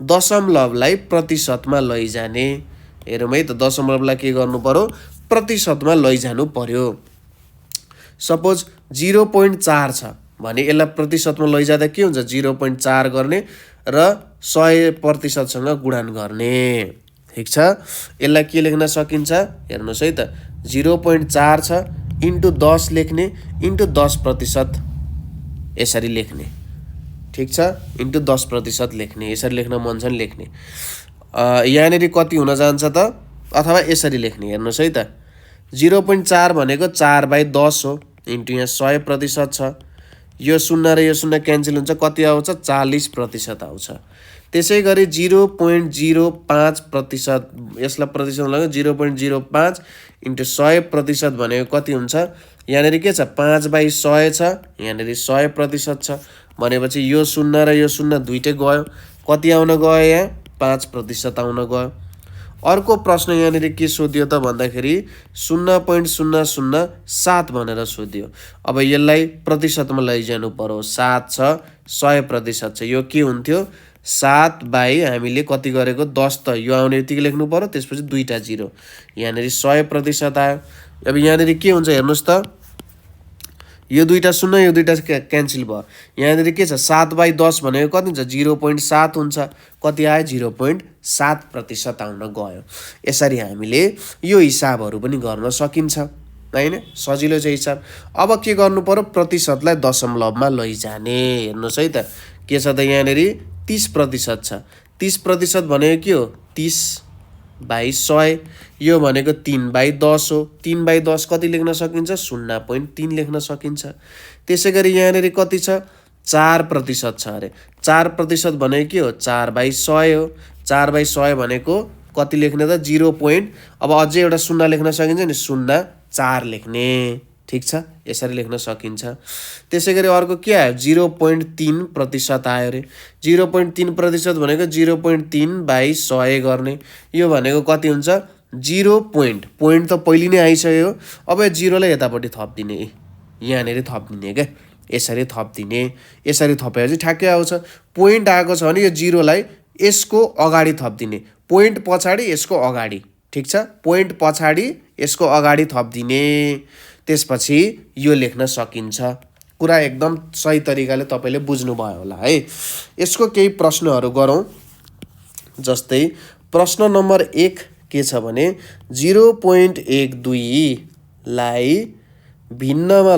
दशमलवलाई प्रतिशतमा लैजाने। हेरौँ है त, दशमलवलाई के गर्नु पर्यो? प्रतिशतमा लैजानु पर्यो। सपोज 0.4 छ भने यसलाई प्रतिशतमा लैजाँदा के हुन्छ? 0.4 गर्ने र 100%सँग गुणन गर्ने। ठिक छ, यसलाई के लेख्न सकिन्छ हेर्नुहोस् है त। 0.4 छ इन्टु 10 लेख्ने, इन्टु 10% यसरी लेख्ने। ठिक छ, इन्टु 10% लेख्ने। यसरी लेख्न मन छ नि लेख्ने। यहाँनिर कति हुन जान्छ त? अथवा यसरी लेख्ने। हेर्नुहोस् है त, 0.4 भनेको 4/10 हो, इन्टु यहाँ 100% छ। यो शून्य र यो शून्य क्यान्सल हुन्छ, कति आउँछ? 40% आउँछ। त्यसै गरी 0.05%, यसलाई प्रतिशत लाग्यो 0.05 इन्टु 100% भनेको कति हुन्छ? यहाँनिर के छ? 5/100 छ, यहाँनिर 100% छ भनेपछि यो 0 र यो 0 दुइटै गयो। कति आउन गयो? यहाँ 5% आउन गयो। अर्को प्रश्न यहाँनिर के सोधियो त भन्दाखेरि 0.007 भनेर सोधियो। अब यसलाई प्रतिशतमा लैजानु पर्यो। 7 छ, 100% छ, यो के हुन्थ्यो? 7 बाई हामीले कति गरेको? 10 त यो आउने बित्तिकै लेख्नु पर्यो, त्यसपछि दुईटा 0, यहाँनिर 100% आयो। अब यहाँनिर के हुन्छ हेर्नुहोस् त, यो दुईटा 0, यो दुईटा क्यान्सल भयो। यहाँनिर के छ? 7/10 भनेको कति हुन्छ? 0.7 हुन्छ। कति आयो? 0.7% आउन गयो। यसरी हामीले यो हिसाबहरू पनि गर्न सकिन्छ हैन? सजिलो छ हिसाब। अब के गर्नु पर्यो? प्रतिशतलाई दशमलवमा लैजाने। हेर्नुहोस् है त, के छ त यहाँनिर? 30% छ। 30% भनेको के हो? 30/100। यो भनेको 3/10 हो। 3/10 कति लेख्न सकिन्छ? 0.3 लेख्न सकिन्छ। त्यसै गरी यहाँनिर कति छ? 4% छ अरे। 4% भनेको के हो? 4/100 हो। 4/100 भनेको कति लेख्ने त? 0. अब अझै एउटा 0 लेख्न सकिन्छ नि, 0.4 लेख्ने। ठिक छ, यसरी लेख्न सकिन्छ। त्यसै गरी अर्को के आयो? 0.3% आयो अरे। 0.3% भनेको 0.3/100 गर्ने। यो भनेको कति हुन्छ? 0. पोइन्ट त पहिले नै आइसक्यो। अब यो 0लाई यतापट्टि थपिदिने, यहाँनिर थपिदिने क्या, यसरी थपिदिने। यसरी थपेपछि ठ्याक्कै आउँछ। पोइन्ट आएको छ भने यो 0लाई यसको अगाडि थपिदिने, पोइन्ट पछाडि यसको अगाडि। ठिक छ, पोइन्ट पछाडि यसको अगाडि थपिदिने। त्यसपछि यो लेख्न सकिन्छ। कुरा एकदम सही तरिकाले तपाईँले बुझ्नुभयो होला है। यसको केही प्रश्नहरू गरौँ। जस्तै प्रश्न नम्बर 1 के छ भने 0.12 लाई भिन्नमा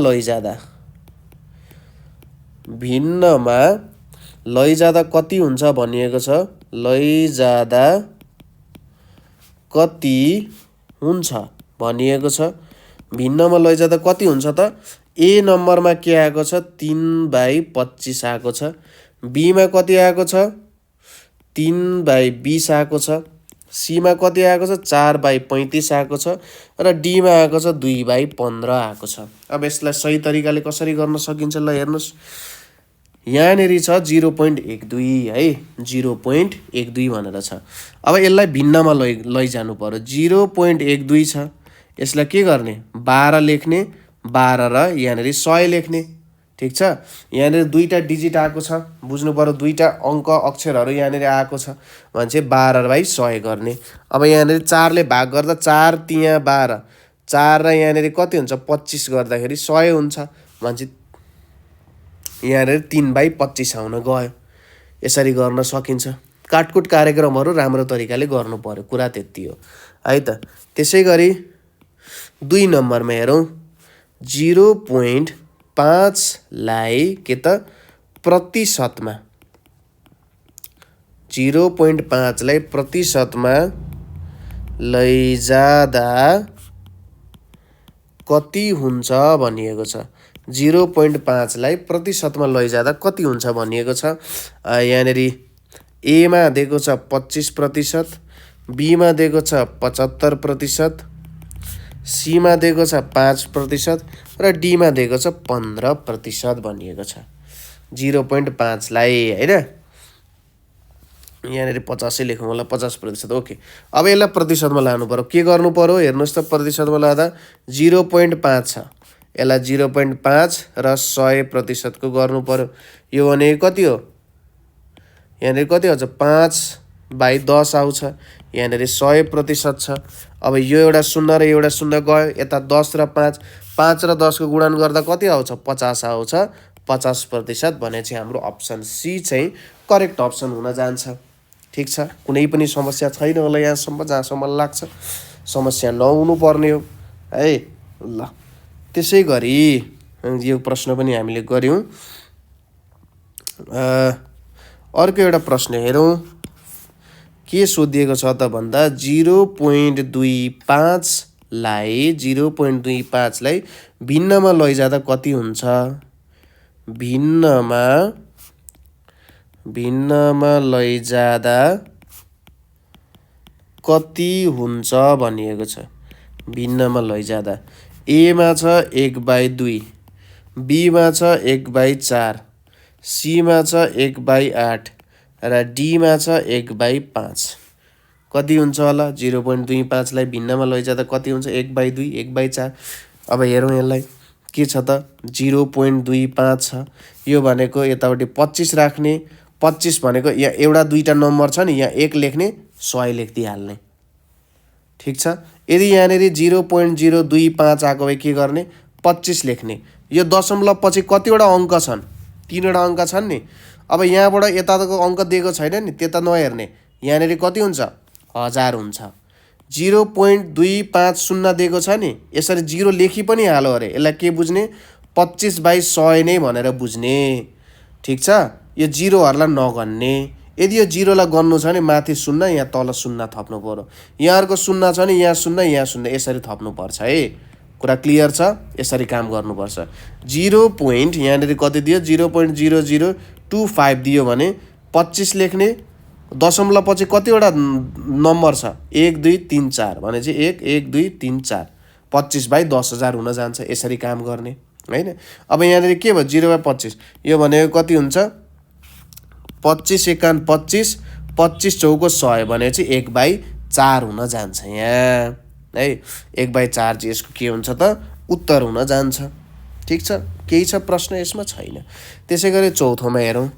लैजादा कति हुन्छ भनिएको छ? लैजादा कति हुन्छ भनिएको छ। भिन्नमा लैजादा कति हुन्छ त? ए नम्बरमा के आएको छ? 3/25 आएको छ। बीमा कति आएको छ? 3/20 आएको छ। सीमा कति आएको छ? 4/35 आएको छ। र डीमा आएको छ 2/15 आएको छ। अब यसलाई सही तरिकाले कसरी गर्न सकिन्छ? ल हेर्नुहोस्, यहाँनिर छ 0.12 है, 0.12 भनेर छ। अब यसलाई भिन्नमा लैजानु पर्यो। 0.12 छ, यसलाई के गर्ने? 12 लेख्ने, 12 र यहाँनिर 100 लेख्ने। ठिक छ, यहाँनिर दुईटा डिजिट आएको छ, बुझ्नु पर्यो। दुईटा अङ्क अक्षरहरू यहाँनिर आएको छ भने 12/100 गर्ने। अब यहाँनिर 4ले भाग गर्दा 4 तिया 12, 4 र यहाँनिर कति हुन्छ? 25 गर्दाखेरि 100 हुन्छ भने यहाँनिर 3/25 आउन गयो। यसरी गर्न सकिन्छ। काटकुट कार्यक्रमहरू राम्रो तरिकाले गर्नु पर्यो, कुरा त्यति हो है त। त्यसै गरी 2 नम्बरमा हेरौँ। 0.5 लाई के त? प्रतिशतमा, 0.5 लाई प्रतिशतमा लैजादा कति हुन्छ भनिएको छ। 0.5 लाई प्रतिशतमा लैजादा कति हुन्छ भनिएको छ। यहाँनिर एमा दिएको छ 25%, बीमा दिएको छ 75%, सीमा दिएको छ 5% र डीमा दिएको छ 15% भनिएको छ। 0.5 लाई हैन, यहाँनिर 50 लेखौँ होला, 50%। ओके, अब यसलाई प्रतिशतमा लानु पर्यो। के गर्नु पर्यो? हेर्नुहोस् त, प्रतिशतमा लाँदा 0.5 छ, यसलाई 0.5 र 100% को गर्नु पर्यो। यो भने कति हो? यहाँनिर कति आउँछ? 5/10 आउँछ। यहाँनिर 100% छ। अब यो एउटा 0 र एउटा 0 गयो, यता 10 र 5, 5 र 10 को गुणन गर्दा कति आउँछ? 50 आउँछ। 50% भने चाहिँ हाम्रो अप्सन सी चाहिँ करेक्ट अप्सन हुन जान्छ। ठिक छ, कुनै पनि समस्या छैन होला यहाँसम्म, जहाँसम्म लाग्छ समस्या नहुनु पर्ने हो है। ल त्यसै गरी यो प्रश्न पनि हामीले गर्यौँ। अर्को एउटा प्रश्न हेरौँ। के सोधिएको छ त भन्दा 0.25 लाई भिन्नमा लैजादा कति हुन्छ? भिन्नमा भिन्नमा लैजाँदा कति हुन्छ भनिएको छ। भिन्नमा लैजाँदा एमा छ 1/2, बीमा छ 1/4, सीमा छ 1/8 र डीमा छ 1/5। कति हुन्छ होला? 0.25 लाई भिन्नमा लैजाँदा कति हुन्छ? 1/2, 1/4। अब हेरौँ यसलाई के छ त 0.25 छ। यो भनेको यतापट्टि 25 राख्ने, 25 भनेको यहाँ एउटा दुईटा नम्बर छ नि, यहाँ 1 लेख्ने 100 लेखिदिइहाल्ने। ठिक छ। यदि यहाँनिर 0.025 आएको भए के गर्ने? 25 लेख्ने। यो दशमलव पछि कतिवटा अङ्क छन्? 3वटा अङ्क छन् नि। अब यहाँबाट यताको अङ्क दिएको छैन नि, त्यता नहेर्ने। यहाँनिर कति हुन्छ? 1000 हुन्छ। 0.250 दिएको छ नि, यसरी 0 लेखी पनि हालो अरे। यसलाई के बुझ्ने? 25/100 नै भनेर बुझ्ने। ठिक छ। यो 0हरूलाई नगन्ने। यदि यो 0लाई गन्नु छ भने माथि 0, यहाँ तल 0 थप्नु पर्यो। यहाँहरूको 0 छ भने यहाँ 0, यहाँ 0 यसरी थप्नुपर्छ है। कुरा क्लियर छ? यसरी काम गर्नुपर्छ। 0. यहाँनिर कति दियो? 0.0025 दियो भने 25 लेख्ने। दशमलव पछि कतिवटा नम्बर छ? 1 2 3 4 भनेपछि 1 1 2 3 4 25/10000 हुन जान्छ। यसरी काम गर्ने हैन। अब यहाँनिर के भयो? 0/25 यो भनेको कति हुन्छ? 25 एकान 25, 25 चौको 100 भनेपछि 1/4 हुन जान्छ यहाँ है। 1/4 चाहिँ यसको के हुन्छ त? उत्तर हुन जान्छ। ठिक छ। केही छ प्रश्न यसमा? छैन। त्यसै गरी चौथोमा हेरौँ।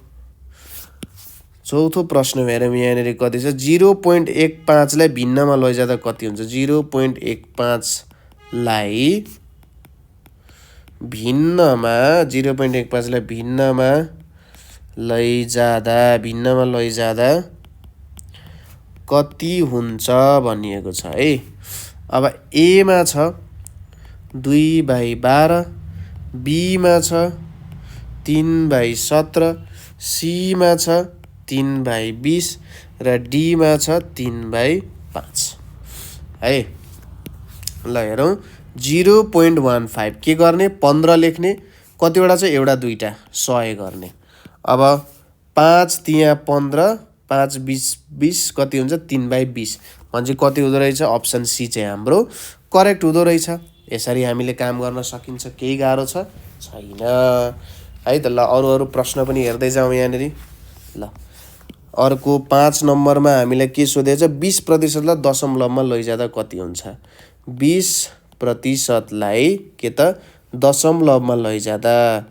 चौथो प्रश्न हेरौँ। यहाँनिर कति छ? 0.15 लाई भिन्नमा लैजाँदा कति हुन्छ? 0.15 लाई भिन्नमा 0.15 लाई भिन्नमा लैजाँदा कति हुन्छ भनिएको छ है। अब एमा छ 2/12, बीमा छ 3/17, सीमा छ 3/20 र डीमा छ 3/5 है। ल हेरौँ। 0.15 के गर्ने? 15 लेख्ने। कतिवटा छ? एउटा दुईटा 100 गर्ने। अब 5 त्यहाँ 15, 5 20 20 कति हुन्छ? 3/20 भनेपछि कति हुँदो रहेछ? अप्सन सी चाहिँ हाम्रो करेक्ट हुँदो रहेछ। यसरी हामीले काम गर्न सकिन्छ। केही गाह्रो छ? छैन है त। ल अरू प्रश्न पनि हेर्दै जाउँ यहाँनिर। ल अर्को 5 नम्बरमा हामीलाई के सोधेछ? 20% लाई दशमलवमा लैजाँदा कति हुन्छ? 20% लाई के त? दशमलवमा लैजाँदा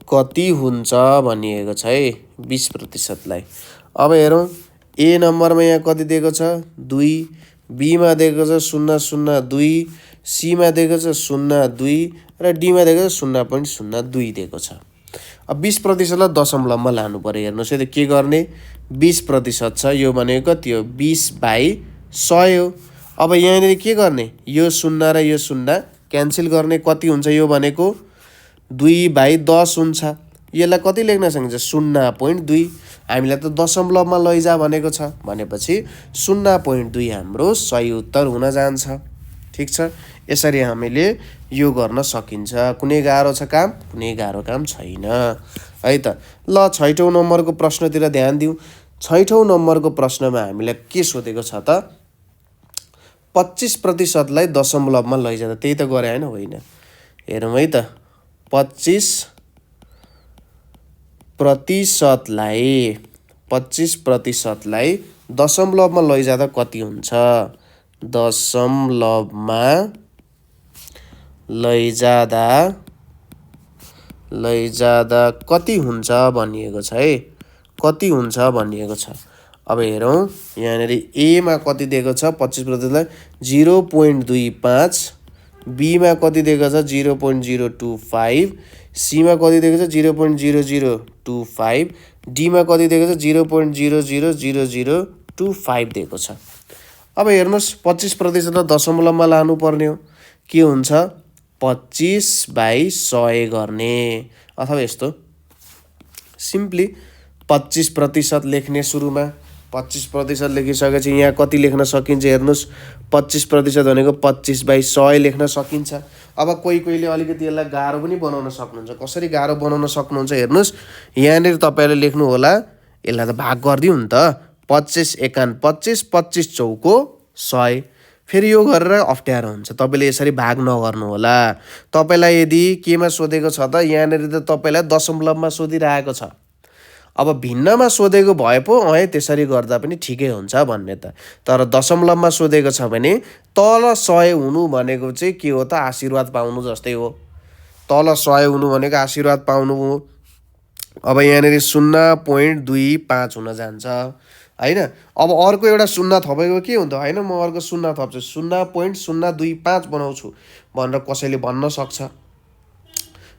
कति हुन्छ भनिएको छ है। 20% लाई। अब हेरौँ। ए नम्बरमा यहाँ कति दिएको छ? 2, बीमा दिएको छ 0.02, सीमा दिएको छ 0.2 र डीमा दिएको छ 0.02 दिएको छ। अब 20% लाई दशमलवमा लानु पर्यो। हेर्नुहोस् है त के गर्ने? 20% छ, यो भनेको कति हो? 20/100 हो। अब यहाँनिर के गर्ने? यो 0 र यो 0 क्यान्सल गर्ने। कति हुन्छ यो भनेको? 2/10 हुन्छ। यसलाई कति लेख्न सकिन्छ? 0.2। हामीलाई त दशमलवमा लैजा भनेको छ भनेपछि 0.2 हाम्रो सही उत्तर हुन जान्छ। ठिक छ। यसरी हामीले यो गर्न सकिन्छ। कुनै गाह्रो छ काम? कुनै गाह्रो काम छैन है त। ल 6औं नम्बरको प्रश्नतिर ध्यान दिउँ। 6औं नम्बरको प्रश्नमा हामीलाई के सोधेको छ त? 25% लाई दशमलवमा लैजाँदा। त्यही त गरे हैन? होइन। हेरौँ है त। 25% लाई दशमलवमा लैजाँदा कति हुन्छ? दशमलवमा लैजाँदा कति हुन्छ भनिएको छ है। कति हुन्छ भनिएको छ। अब हेरौँ। यहाँनिर एमा कति दिएको छ? 25% लाई 0.25, बीमा कति दिएको छ? 0.025, सीमा कति दिएको छ? 0.0025, डीमा कति दिएको छ? 0.000025 दिएको छ। अब हेर्नुहोस् 25% लाई दशमलवमा लानु पर्ने हो। के हुन्छ? 25/100 गर्ने। अथवा यस्तो सिम्पली 25% लेख्ने सुरुमा 25% लेखिसकेपछि यहाँ कति लेख्न सकिन्छ हेर्नुहोस्, 25% भनेको 25/100 लेख्न सकिन्छ। अब कोहीले अलिकति यसलाई गाह्रो पनि बनाउन सक्नुहुन्छ। कसरी गाह्रो बनाउन सक्नुहुन्छ हेर्नुहोस्, यहाँनिर तपाईँले लेख्नु होला, यसलाई त भाग गरिदिउँ नि त, 25 एकान 25, 25 चौको 100। फेरि यो गरेर अप्ठ्यारो हुन्छ, तपाईँले यसरी भाग नगर्नु होला। तपाईँलाई यदि केमा सोधेको छ त, यहाँनिर त तपाईँलाई दशमलवमा सोधिरहेको छ। अब भिन्नमा सोधेको भए पो त्यसरी गर्दा पनि ठिकै हुन्छ भन्ने त, तर दशमलवमा सोधेको छ भने तल 100 हुनु भनेको चाहिँ के हो त, आशीर्वाद पाउनु जस्तै हो। तल 100 हुनु भनेको आशीर्वाद पाउनु हो। अब यहाँनिर 0.25 हुन जान्छ हैन। अब अर्को एउटा 0 थपेको के हुन्छ, हैन म अर्को 0 थप्छु, 0.025 बनाउँछु भनेर कसैले भन्न सक्छ।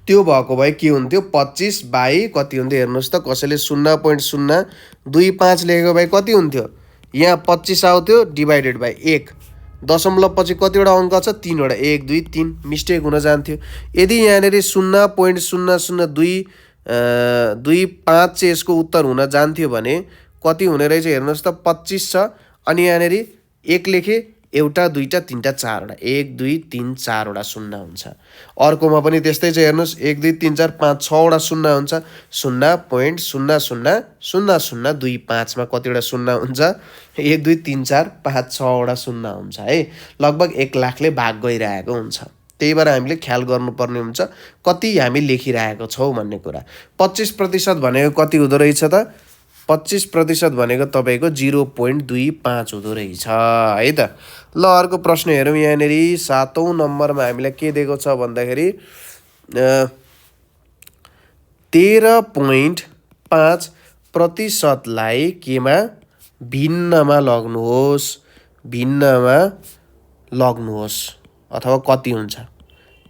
त्यो भएको भए के हुन्थ्यो, 25 बाई कति हुन्थ्यो हेर्नुहोस् त, कसैले 0.025 लेखेको भए कति हुन्थ्यो, यहाँ 25 आउँथ्यो डिभाइडेड बाई 1। दशमलव पछि कतिवटा अङ्क छ, 3 वटा, 1 2 3, मिस्टेक हुन जान्थ्यो। यदि यहाँनिर 0.00225 चाहिँ यसको उत्तर हुन जान्थ्यो भने कति हुने रहेछ हेर्नुहोस् त, 25 छ, अनि यहाँनिर 1 लेखे, एउटा दुईटा तिनटा चारवटा, 1 2 3 4वटा 0 हुन्छ। अर्कोमा पनि त्यस्तै छ हेर्नुहोस्, 1 2 3 4 5 6वटा 0 हुन्छ। 0.000025 मा कतिवटा 0 हुन्छ, 1 2 3 4 5 6वटा 0 हुन्छ है। लगभग 1 लाखले भाग गइरहेको हुन्छ। त्यही भएर हामीले ख्याल गर्नुपर्ने हुन्छ कति हामी लेखिरहेको छौँ भन्ने कुरा। 25% भनेको कति हुँदो रहेछ त, 25% भनेको तपाईँको 0.25 हुँदो रहेछ है त। ल अर्को प्रश्न हेरौँ, यहाँनिर 7औं नम्बरमा हामीलाई के दिएको छ भन्दाखेरि 13.5%लाई केमा भिन्नमा लग्नुहोस्, भिन्नमा लग्नुहोस् अथवा कति हुन्छ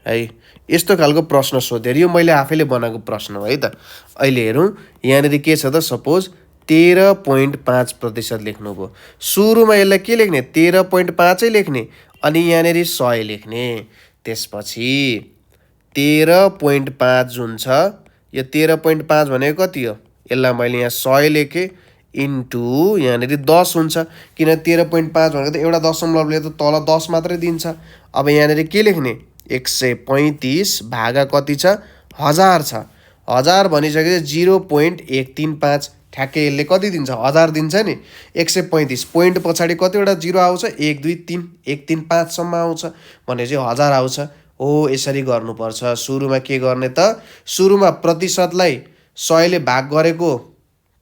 है। यस्तो खालको प्रश्न सोधेर, यो मैले आफैले बनाएको प्रश्न हो है त। अहिले हेरौँ यहाँनिर के छ त, सपोज 13.5% लेख्नुभयो। सुरुमा यसलाई के लेख्ने, 13.5 लेख्ने, अनि यहाँनिर 100 लेख्ने। त्यसपछि 13.5 जुन छ, यो 13.5 भनेको कति हो, यसलाई मैले यहाँ 100 लेखेँ इन्टु यहाँनिर 10 हुन्छ, किन 13.5 भनेको त एउटा दशमलवले त तल 10 मात्रै दिन्छ। अब यहाँनिर के लेख्ने, 135 भागा कति छ, 1000 छ। 1000 भनिसकेपछि 0.135, ठ्याक्कै यसले कति दिन्छ, 1000 दिन्छ नि। 135 पोइन्ट पछाडि कतिवटा 0 आउँछ, 1 2 3 1 3 5 सम्म आउँछ भनेपछि 1000 आउँछ। हो यसरी गर्नुपर्छ। सुरुमा के गर्ने त, सुरुमा प्रतिशतलाई 100 ले भाग गरेको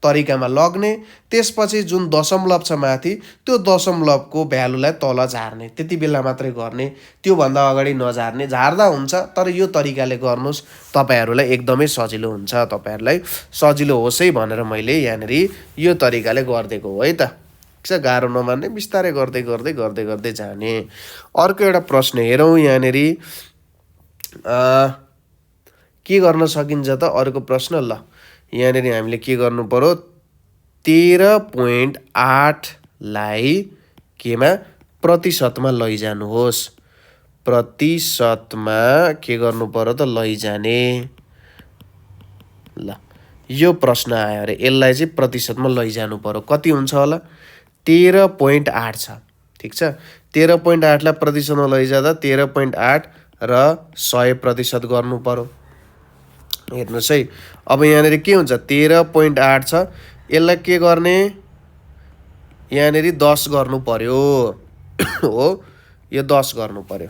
तरिकामा लग्ने, त्यसपछि जुन दशमलव छ माथि त्यो दशमलवको भ्यालुलाई तल झार्ने, त्यति बेला मात्रै गर्ने, त्योभन्दा अगाडि नझार्ने। झार्दा हुन्छ तर यो तरिकाले गर्नुहोस्, तपाईँहरूलाई एकदमै सजिलो हुन्छ, तपाईँहरूलाई सजिलो होस् है भनेर मैले यहाँनिर यो तरिकाले गरिदिएको हो है त। गाह्रो नमान्ने, बिस्तारै गर्दै गर्दै गर्दै गर्दै जाने। अर्को एउटा प्रश्न हेरौँ, यहाँनिर के गर्न सकिन्छ त अर्को प्रश्न। ल यहाँनिर हामीले के गर्नु पर्यो, 13.8 लाई केमा प्रतिशतमा लैजानुहोस्। प्रतिशतमा के गर्नु पर्यो त, लैजाने। ल यो प्रश्न आयो अरे, यसलाई चाहिँ प्रतिशतमा लैजानु पर्यो। कति हुन्छ होला, 13.8 छ, ठिक छ। 13.8 लाई प्रतिशतमा लैजाँदा 13.8 र 100% गर्नु पर्यो। हेर्नुहोस् है, अब यहाँनिर के हुन्छ, 13.8 छ, यसलाई के गर्ने, यहाँनिर 10 गर्नु पर्यो हो, यो 10 गर्नु पर्यो।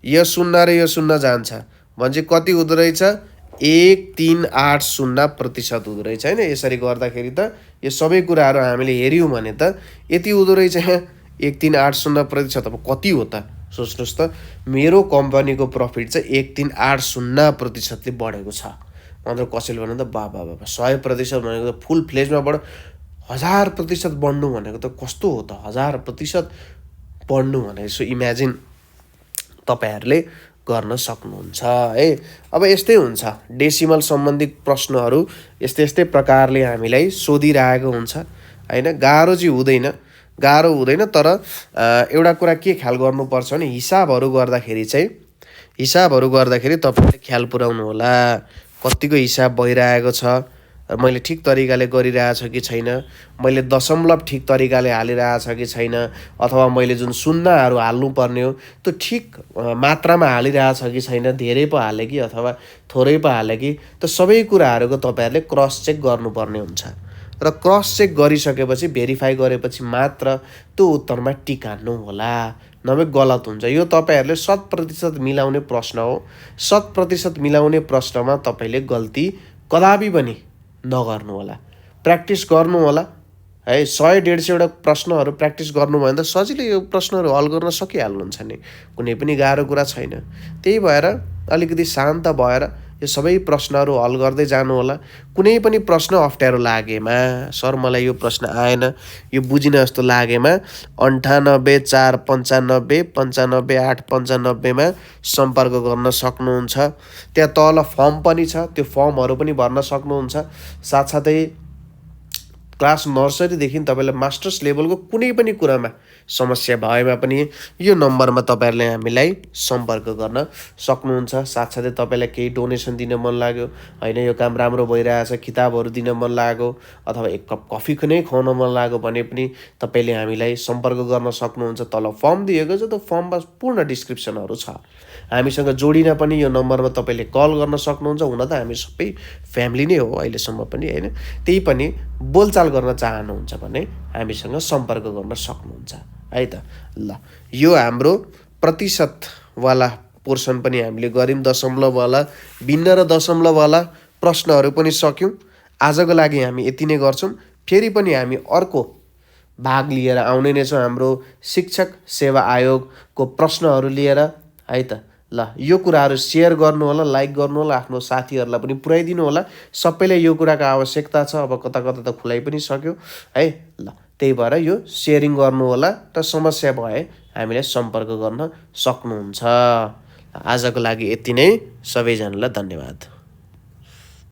यो 0 र यो 0 जान्छ भने कति हुँदो रहेछ, 1380% हुँदो रहेछ हैन। यसरी गर्दाखेरि त यो सबै कुराहरू हामीले हेऱ्यौँ भने त यति हुँदो रहेछ, 1380%। अब कति हो त सोच्नुहोस् त, मेरो कम्पनीको प्रफिट चाहिँ 1380%ले बढेको छ। मतलब कसैले भन्नु त बाबा 100% भनेको त फुल फ्लेजमा बढ, 1000% बढ्नु भनेको त कस्तो हो त, 1000% बढ्नु भनेको। सो इमेजिन तपाईँहरूले गर्न सक्नुहुन्छ है। अब यस्तै हुन्छ, डेसिमल सम्बन्धी प्रश्नहरू यस्तै यस्तै प्रकारले हामीलाई सोधिरहेको हुन्छ हैन। गाह्रो चाहिँ हुँदैन, गाह्रो हुँदैन, तर एउटा कुरा के ख्याल गर्नुपर्छ भने हिसाबहरू गर्दाखेरि चाहिँ, हिसाबहरू गर्दाखेरि तपाईँले ख्याल पुर्याउनु होला कतिको हिसाब भइरहेको छ मैले ठिक तरिकाले गरिरहेछ कि छैन, मैले दशमलव ठिक तरिकाले हालिरहेछ कि छैन, अथवा मैले जुन शून्यहरू हाल्नुपर्ने हो त्यो ठिक मात्रामा हालिरहेछ कि छैन, धेरै पो हालेँ कि अथवा थोरै पो हालेँ कि, त्यो सबै कुराहरूको तपाईँहरूले क्रस चेक गर्नुपर्ने हुन्छ। र क्रस चेक गरिसकेपछि भेरिफाई गरेपछि मात्र त्यो उत्तरमा टिक हान्नु होला, नभए गलत हुन्छ। यो तपाईँहरूले 100% मिलाउने प्रश्न हो। 100% मिलाउने प्रश्नमा तपाईँले गल्ती कदापि पनि नगर्नु होला। प्र्याक्टिस गर्नु होला है। 100-150 प्रश्नहरू प्र्याक्टिस गर्नुभयो भने त सजिलै यो प्रश्नहरू हल गर्न सकिहाल्नुहुन्छ नि, कुनै पनि गाह्रो कुरा छैन। त्यही भएर अलिकति शान्त भएर यो सबै प्रश्नहरू हल गर्दै जानु होला। कुनै पनि प्रश्न अप्ठ्यारो लागेमा, सर मलाई यो प्रश्न आएन, यो बुझिन जस्तो लागेमा 98 4 95 95 8 95 मा सम्पर्क गर्न सक्नुहुन्छ। त्यहाँ तल फर्म पनि छ, त्यो फर्महरू पनि भर्न सक्नुहुन्छ। साथसाथै क्लास नर्सरीदेखि तपाईँलाई मास्टर्स लेभलको कुनै पनि कुरामा समस्या भएमा पनि यो नम्बरमा तपाईँहरूले हामीलाई सम्पर्क गर्न सक्नुहुन्छ। साथसाथै तपाईँलाई केही डोनेसन दिन मन लाग्यो, होइन यो काम राम्रो भइरहेछ, किताबहरू दिन मन लाग्यो, अथवा एक कप कफी नै खुवाउन मन लाग्यो भने पनि तपाईँले हामीलाई सम्पर्क गर्न सक्नुहुन्छ। तल फर्म दिएको छ, त्यो फर्ममा पूर्ण डिस्क्रिप्सनहरू छ। हामीसँग जोडिन पनि यो नम्बरमा तपाईँले कल गर्न सक्नुहुन्छ। हुन त हामी सबै फ्यामिली नै हो अहिलेसम्म पनि, होइन। त्यही पनि बोलचाल गर्न चाहनुहुन्छ भने हामीसँग सम्पर्क गर्न सक्नुहुन्छ है त। ल, यो हाम्रो प्रतिशतवाला पोर्सन पनि हामीले गऱ्यौँ, दशमलववाला, भिन्न र दशमलववाला प्रश्नहरू पनि सक्यौँ। आजको लागि हामी यति नै गर्छौँ। फेरि पनि हामी अर्को भाग लिएर आउने नै छौँ, हाम्रो शिक्षक सेवा आयोगको प्रश्नहरू लिएर है त। ल, यो कुराहरू सेयर गर्नु होला, लाइक गर्नु होला, आफ्नो साथीहरूलाई पनि पुर्याइदिनु होला। सबैलाई यो कुराको आवश्यकता छ। अब कता कता त खुलाइ पनि सक्यो है। ल, त्यही भएर यो सेयरिङ गर्नु होला र समस्या भए हामीलाई सम्पर्क गर्न सक्नुहुन्छ। आजको लागि यति नै। सबैजनालाई धन्यवाद।